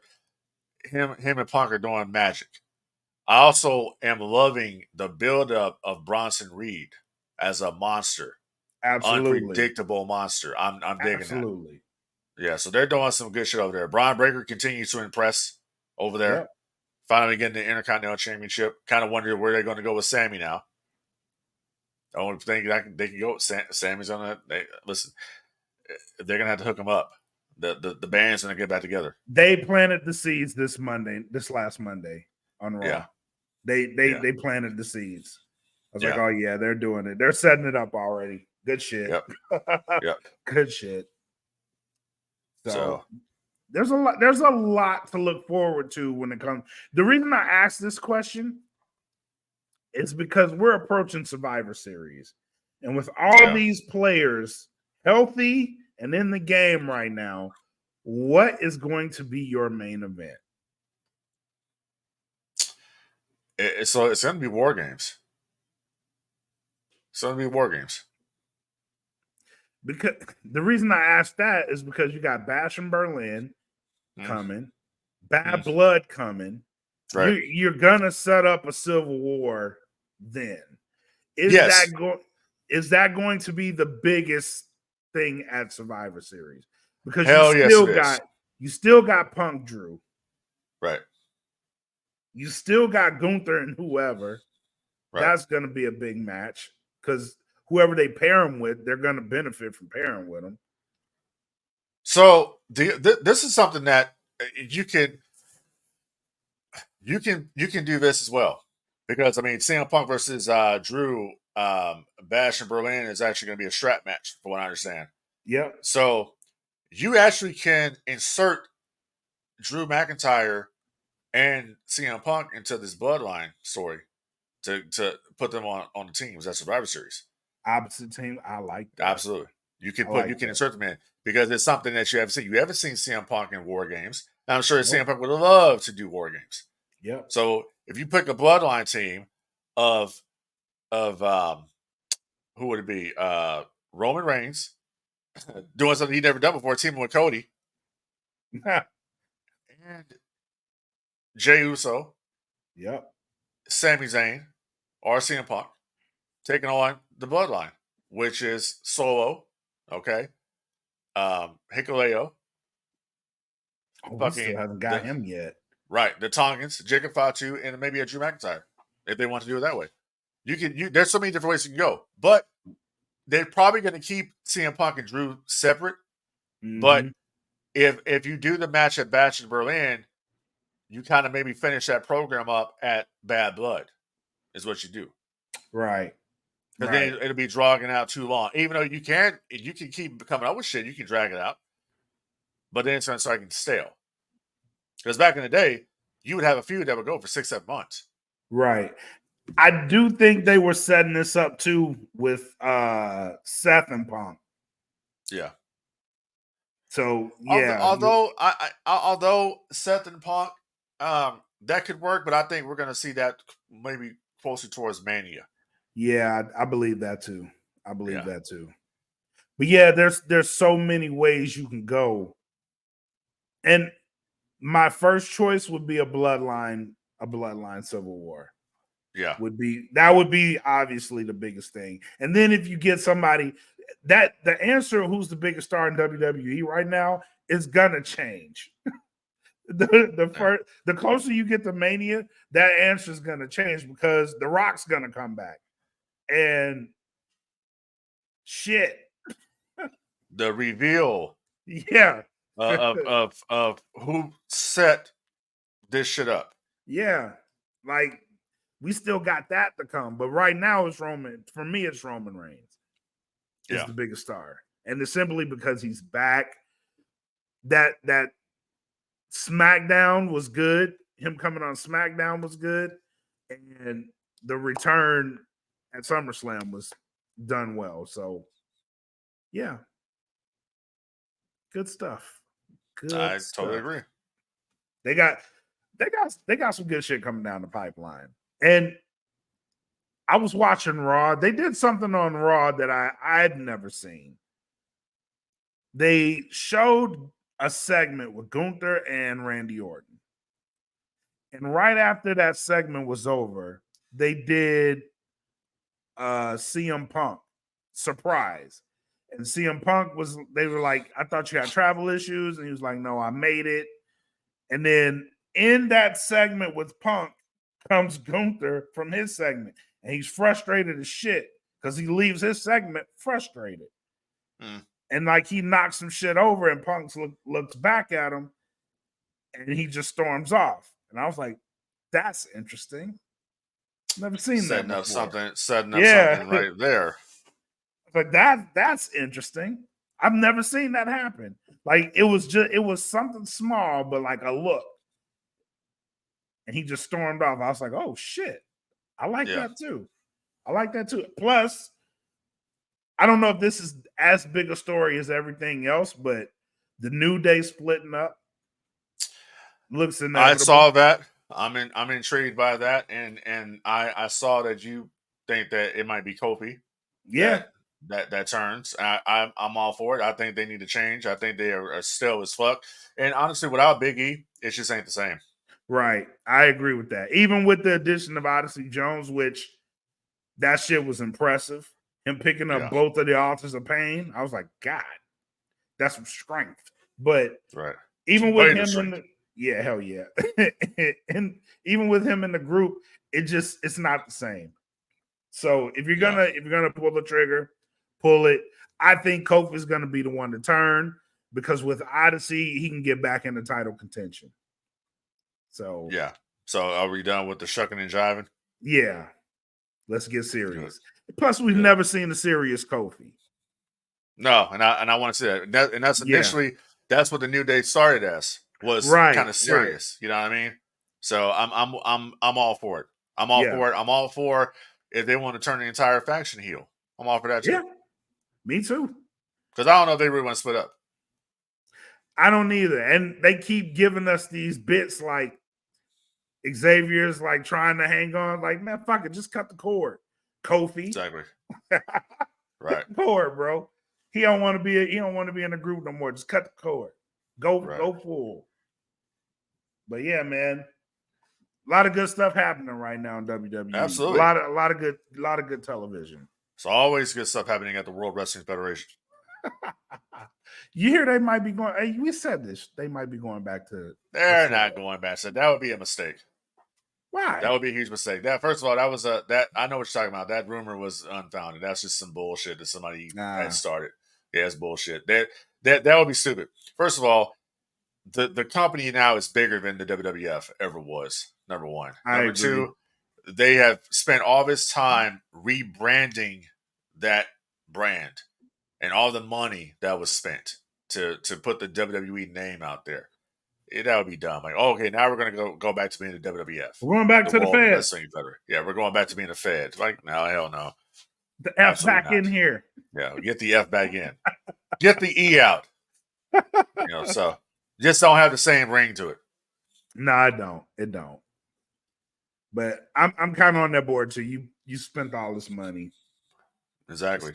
him and Punk are doing magic. I also am loving the buildup of Bronson Reed as a monster, Absolutely. unpredictable monster. I'm digging that. Absolutely. Yeah, so they're doing some good shit over there. Braun Breaker continues to impress over there. Yep. Finally getting the Intercontinental Championship. Kind of wonder where they're going to go with Sammy now. The only thing they can go with Sammy's on that. Listen, they're gonna have to hook him up. The band's gonna get back together. They planted the seeds this last Monday on Raw. Yeah. They planted the seeds. I was like, Yeah. oh yeah, they're doing it. They're setting it up already. Good shit. Yep. Yep. Good shit. So there's a lot to look forward to when it comes. The reason I asked this question is because we're approaching Survivor Series. And with all these players healthy and in the game right now, what is going to be your main event? so it's going to be War Games. It's going to be War Games. Because the reason I asked that is because you got Bash in Berlin coming, Bad Blood coming. Right. You're gonna set up a civil war then. Is that going to be the biggest thing at Survivor Series? Because you still got Punk Drew. Right. You still got Gunther and whoever. Right. That's gonna be a big match because whoever they pair him with, they're gonna benefit from pairing with him. So this is something that you can do this as well, because I mean CM Punk versus Drew, Bash in Berlin is actually going to be a strap match, from what I understand. Yep. So you actually can insert Drew McIntyre and CM Punk into this bloodline story to put them on the teams at Survivor Series. Opposite team, I like that. Absolutely. You can insert them in because it's something that you haven't seen. You haven't seen CM Punk in War Games. And I'm sure CM Punk would love to do War Games. Yep. So if you pick a bloodline team of who would it be? Roman Reigns doing something he'd never done before, teaming with Cody. And Jey Uso. Yep. Sami Zayn or CM Punk taking on the bloodline, which is Solo, okay? Hikuleo. We still haven't got him yet. Right. The Tongans, Jacob Fatu, and maybe a Drew McIntyre, if they want to do it that way. There's so many different ways you can go. But they're probably going to keep CM Punk and Drew separate. Mm-hmm. But if you do the match at Bash in Berlin, you kind of maybe finish that program up at Bad Blood, is what you do. Right. Because then it'll be dragging out too long. Even though you can keep coming up with shit, you can drag it out. But then it's going to start getting stale. Because back in the day, you would have a feud that would go for 6-7 months. Right. I do think they were setting this up too with Seth and Punk. Yeah. So yeah. Although Seth and Punk, that could work, but I think we're going to see that maybe closer towards Mania. Yeah, I believe that too. But yeah, there's so many ways you can go. And my first choice would be a bloodline civil war. Yeah. That would be obviously the biggest thing. And then if you get somebody that the answer who's the biggest star in WWE right now is gonna change. The closer you get to Mania, that answer is gonna change because The Rock's gonna come back. And shit. The reveal. Yeah. of who set this shit up. Yeah. Like we still got that to come, but right now it's Roman. For me, it's Roman Reigns. Is the biggest star. And it's simply because he's back. That SmackDown was good. Him coming on SmackDown was good. And the return at SummerSlam was done well. So yeah. Good stuff. I totally agree. They got some good shit coming down the pipeline. And I was watching Raw. They did something on Raw that I'd never seen. They showed a segment with Gunther and Randy Orton. And right after that segment was over, they did CM Punk surprise. And CM Punk they were like, I thought you had travel issues. And he was like, no, I made it. And then in that segment with Punk comes Gunther from his segment. And he's frustrated as shit because he leaves his segment frustrated. And like he knocks some shit over and Punk looks back at him and he just storms off. And I was like, that's interesting. Never seen that before. Setting up something right there. But that's interesting. I've never seen that happen. Like it was something small, but like a look. And he just stormed off. I was like, oh shit. I like that too. Plus, I don't know if this is as big a story as everything else, but the New Day splitting up looks inevitable. I saw that. I'm intrigued by that, and I saw that you think that it might be Kofi. Yeah, that turns. I'm all for it. I think they need to change. I think they are still as fuck. And honestly, without Big E, it just ain't the same. Right, I agree with that. Even with the addition of Odyssey Jones, which that shit was impressive. Him picking up both of the Authors of Pain, I was like, God, that's some strength. But even with him hell yeah. And even with him in the group, it's not the same. So if you're gonna pull the trigger, pull it. I think Kofi's gonna be the one to turn because with Odyssey, he can get back into title contention. So So are we done with the shucking and jiving? Yeah. Let's get serious. Plus, we've never seen a serious Kofi. No, and I want to see that. And that's initially that's what the New Day started as, was kind of serious. You know what I mean? So I'm all for it. I'm all for it. I'm all for if they want to turn the entire faction heel. I'm all for that too. Yeah, me too. Because I don't know if they really want to split up. I don't either. And they keep giving us these bits like Xavier's like trying to hang on. Like, man, fuck it, just cut the cord. Kofi. Exactly. Cut the cord, bro. He don't want to be in a group no more. Just cut the cord. Go full. But yeah, man. A lot of good stuff happening right now in WWE. Absolutely. A lot of good television. It's always good stuff happening at the World Wrestling Federation. You hear they might be going. Hey, we said this. They might be going back to. They're not going back. So that would be a mistake. Why? That would be a huge mistake. That first of all, that was that I know what you're talking about. That rumor was unfounded. That's just some bullshit that somebody had started. Yeah, it's bullshit. That would be stupid. First of all, the company now is bigger than the WWF ever was. Number one. Number two, they have spent all this time rebranding that brand and all the money that was spent to put the WWE name out there. That would be dumb. Like, okay, now we're going to go back to being the WWF. We're going back to the Fed. Yeah, we're going back to being the Fed. Like, no, hell no. The F Absolutely back not. In here. Yeah, get the F back in. Get the E out. So just don't have the same ring to it. No, I don't. It don't. But I'm kind of on that board too. You spent all this money. Exactly.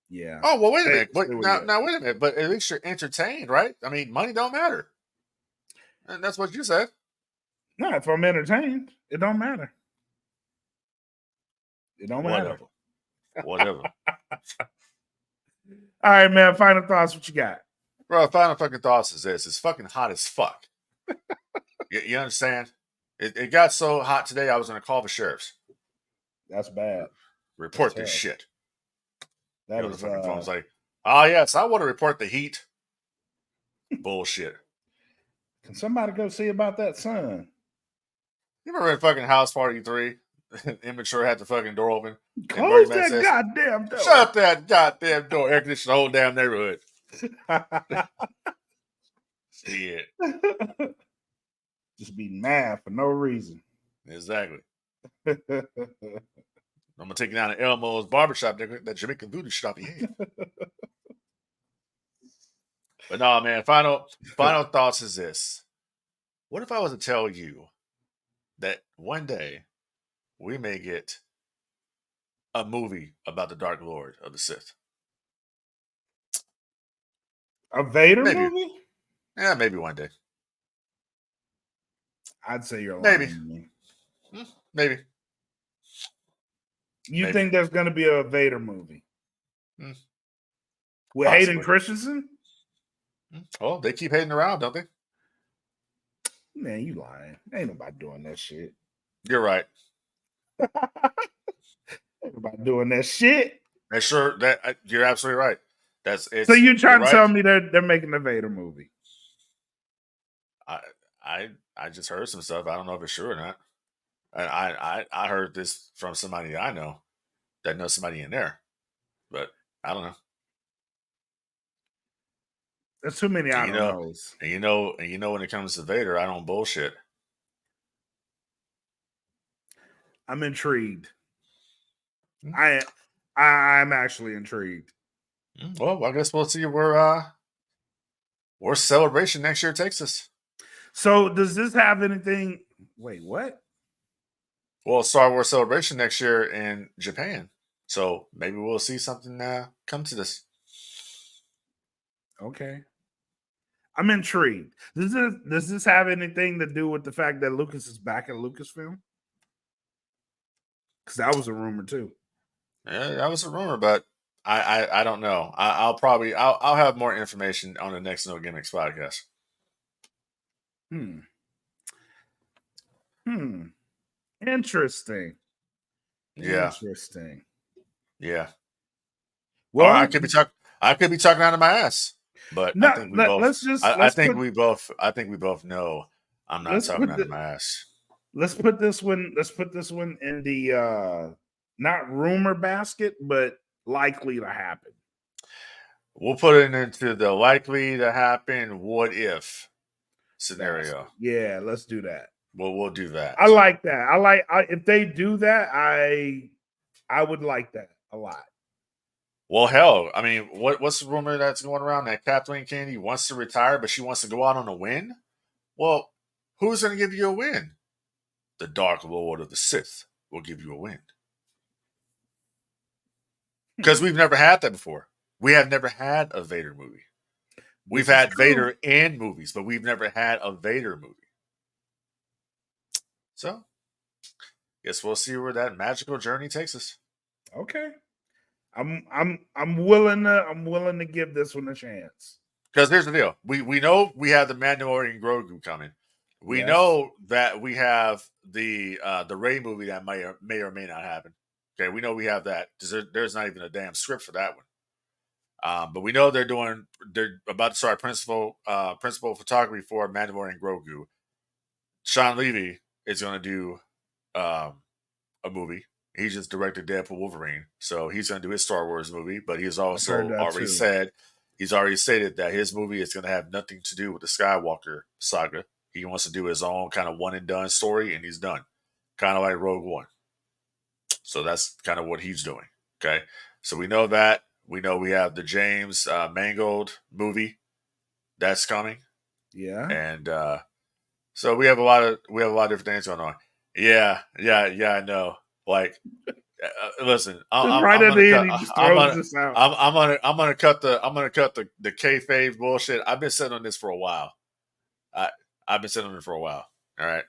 Yeah. Oh, well, wait a minute. But now wait a minute. But at least you're entertained, right? I mean, money don't matter. And that's what you said. No, if I'm entertained, it don't matter. It don't matter. Whatever. All right, man. Final thoughts. What you got? Bro, final fucking thoughts is this. It's fucking hot as fuck. You understand? It got so hot today, I was going to call the sheriffs. That's bad. Report this shit. That is the fucking phone's like, oh, yes, I want to report the heat. Bullshit. Can somebody go see about that sun? You remember in fucking House Party 3? Immature had the fucking door open. Close that goddamn door. Shut that goddamn door. Air condition the whole damn neighborhood. Shit. Just be mad for no reason. Exactly. I'm going to take you down to Elmo's barbershop, nigga. That Jamaican voodoo shit off your head. But no, man, final thoughts is this. What if I was to tell you that one day we may get a movie about the Dark Lord of the Sith? A Vader movie? Yeah, maybe one day. I'd say you're lying Maybe. to me. Maybe. You Maybe. think there's going to be a Vader movie with Possibly. Hayden Christensen? Oh, they keep hating around, don't they? Man, you lying. Ain't nobody doing that shit. You're right. Ain't nobody doing that shit. And sure, that you're absolutely right. So you trying to right. tell me they're making a Vader movie? I just heard some stuff. I don't know if it's true or not. And I heard this from somebody I know that knows somebody in there, but I don't know. There's too many I don't know. And you know when it comes to Vader, I don't bullshit. I'm intrigued. I'm actually intrigued. Well, I guess we'll see where Celebration next year takes us. So does this have anything? Wait, what? Well, Star Wars Celebration next year in Japan. So maybe we'll see something come to this. Okay. I'm intrigued. Does this have anything to do with the fact that Lucas is back at Lucasfilm? Because that was a rumor too. Yeah, that was a rumor, but I don't know. I'll have more information on the next No Gimmicks podcast. Interesting. Yeah. Interesting. Yeah. Well, I could be talking out of my ass, but no, I think we both. I think we both know I'm not talking out of my ass. Let's put this one. Let's put this one in the not rumor basket, but likely to happen. We'll put it into the likely to happen. What if scenario? Yeah, let's do that. Well, we'll do that. I like that. If they do that, I would like that a lot. Well, hell, I mean, what's the rumor that's going around that Kathleen Kennedy wants to retire, but she wants to go out on a win? Well, who's going to give you a win? The Dark Lord of the Sith will give you a win. Because we've never had that before. We have never had a Vader movie. We've had Vader in movies, but we've never had a Vader movie. So, guess we'll see where that magical journey takes us. Okay. I'm willing to give this one a chance. Because here's the deal. We know we have the Mandalorian Grogu coming. We know that we have the Rey movie that may or may not happen. Okay, we know we have that. There's not even a damn script for that one. But we know they're about to start principal photography for Mandalorian Grogu. Sean Levy is going to do a movie. He just directed Deadpool Wolverine, so he's going to do his Star Wars movie. But he's also already stated that his movie is going to have nothing to do with the Skywalker saga. He wants to do his own kind of one and done story, and he's done, kind of like Rogue One. So that's kind of what he's doing. Okay, so we know that. We know we have the James Mangold movie that's coming. Yeah, and so we have a lot of different things going on. Yeah, I know. Like, listen, I'm gonna cut the kayfabe bullshit. I've been sitting on this for a while. I've been sitting on it for a while. All right,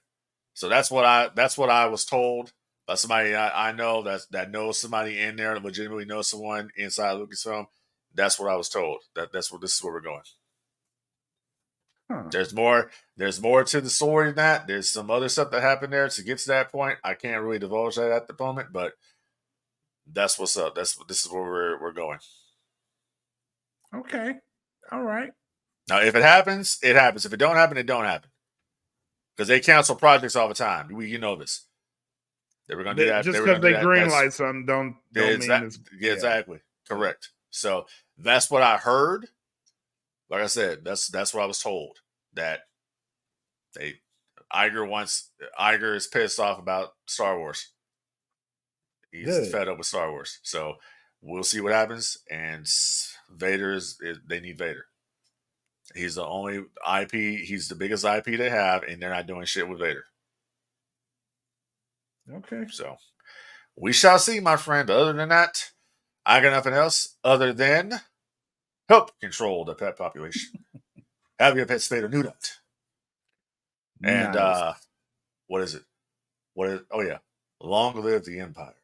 so that's what I was told by somebody I know that knows somebody in there, legitimately knows someone inside Lucasfilm. That's what I was told. This is where we're going. Huh. There's more to the story than that. There's some other stuff that happened there to get to that point. I can't really divulge that at the moment, but that's what's up. This is where we're going. Okay. All right. Now, if it happens, it happens. If it don't happen, it don't happen. Because they cancel projects all the time. You know this. They were going to do that. Just because they greenlight something, don't mean this. Yeah, exactly. Correct. So that's what I heard. Like I said, that's what I was told. That Iger is pissed off about Star Wars. He's fed up with Star Wars. So we'll see what happens. And they need Vader. He's the only IP. He's the biggest IP they have, and they're not doing shit with Vader. Okay. So we shall see, my friend. But other than that, I got nothing else other than help control the pet population. Have your pet spayed or neutered. And What is it? Oh yeah, long live the empire.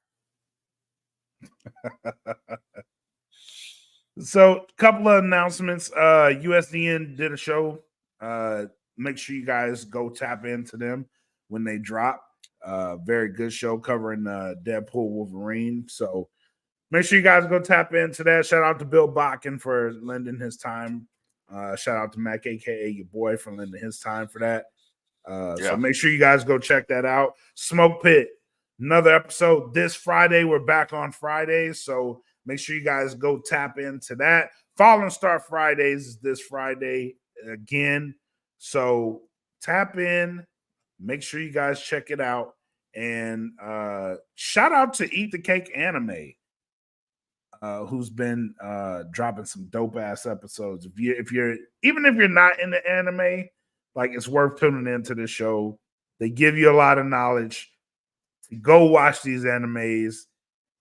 So, a couple of announcements. USDN did a show. Make sure you guys go tap into them when they drop. Very good show covering Deadpool Wolverine. So make sure you guys go tap into that. Shout out to Bill Bakken for lending his time. Shout out to Mac, aka your boy, for lending his time for that. So make sure you guys go check that out. Smoke Pit, another episode this Friday. We're back on Fridays, so make sure you guys go tap into that. Fallen Star Fridays is this Friday again. So tap in, make sure you guys check it out. And shout out to Eat the Cake Anime, who's been dropping some dope ass episodes. If you're not in the anime, like, it's worth tuning into the show. They give you a lot of knowledge. Go watch these animes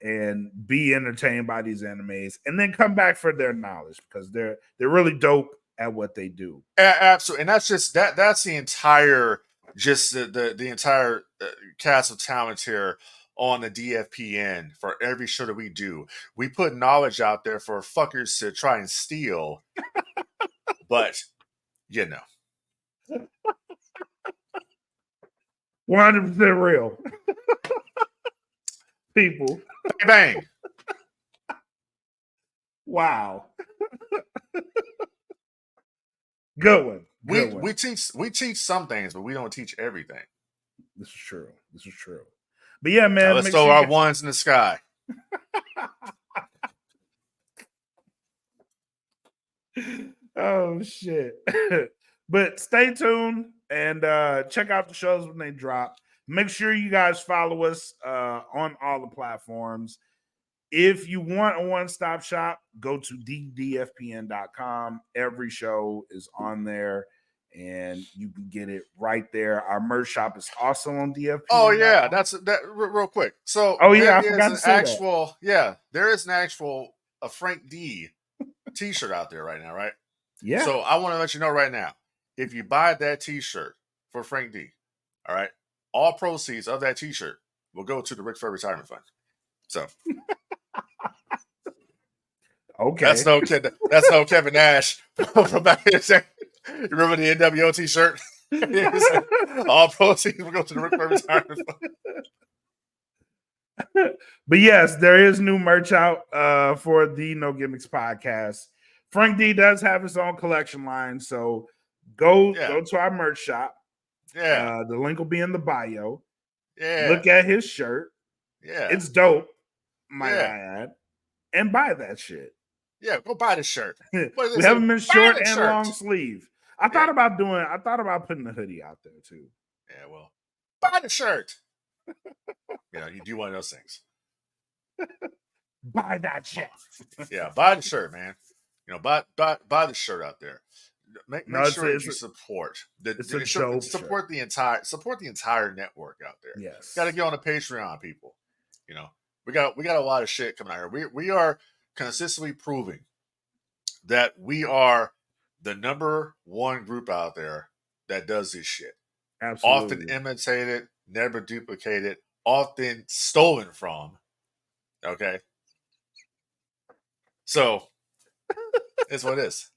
and be entertained by these animes, and then come back for their knowledge, because they're really dope at what they do. Absolutely, and that's just that's the entire the entire cast of talent here on the DFPN. For every show that we do, we put knowledge out there for fuckers to try and steal. But 100% real. People. Bang. Wow. Good one. We teach some things, but we don't teach everything. This is true. But yeah, man. Now let's throw our ones in the sky. Oh shit. But stay tuned and check out the shows when they drop. Make sure you guys follow us on all the platforms. If you want a one-stop shop, go to ddfpn.com. Every show is on there, and you can get it right there. Our merch shop is also on DFPN. Oh yeah, that's real quick. So I forgot to say actual that. There is an actual Frank Dee t-shirt out there right now, right? Yeah. So I want to let you know right now, if you buy that t-shirt for Frank Dee, all right, all proceeds of that t-shirt will go to the Ric Flair Retirement Fund. So okay, that's no Kevin Nash from back in the day. You remember the NWO t-shirt? All proceeds will go to the Ric Flair Retirement Fund. But yes, there is new merch out for the No Gimmicks podcast. Frank Dee does have his own collection line, so go to our merch shop. Yeah, the link will be in the bio. Yeah, look at his shirt. Yeah, it's dope. Might I add, and buy that shit. Yeah, go buy the shirt. We have them in short and long sleeve. I thought about putting the hoodie out there too. Yeah, well, buy the shirt. You do one of those things. Buy that shit. Yeah, buy the shirt, man. Buy the shirt out there. Make sure that you support support the entire network out there. Yes, got to get on the Patreon, people. We got a lot of shit coming out here. We are consistently proving that we are the number one group out there that does this shit. Absolutely. Often imitated, never duplicated, often stolen from. Okay. So it's what it is.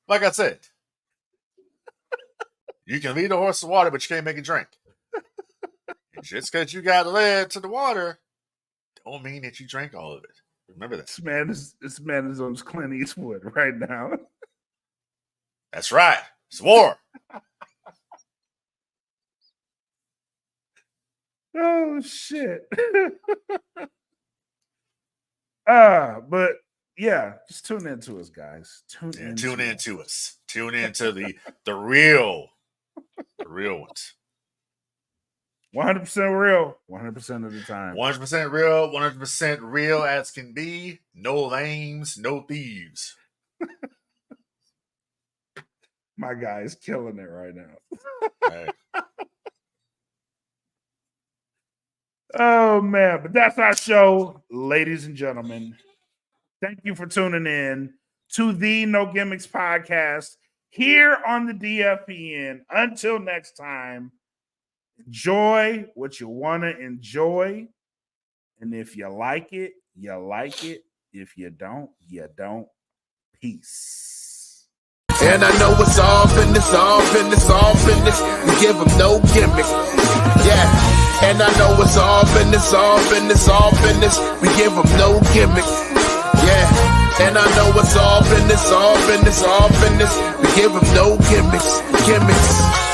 Like I said, you can lead a horse to water, but you can't make it drink. And just because you got led to the water, don't mean that you drank all of it. Remember that. This man is on Clint Eastwood right now. That's right. It's war. Oh shit. But yeah, just tune into us, guys. Tune into us. Tune into the real ones. 100% real, 100% of the time. 100% real, 100% real as can be. No lames, no thieves. My guy is killing it right now. Right. Oh man, but that's our show, ladies and gentlemen. Thank you for tuning in to the No Gimmicks podcast here on the DFPN. Until next time, Enjoy what you want to enjoy. And if you like it, you like it. If you don't, you don't. Peace. And I know it's all business, all business, all business. We give them no gimmick. Yeah. And I know it's all business, all business, all business. We give them no gimmick. Yeah. And I know it's all business, all business, all business. We give them no gimmicks, gimmicks.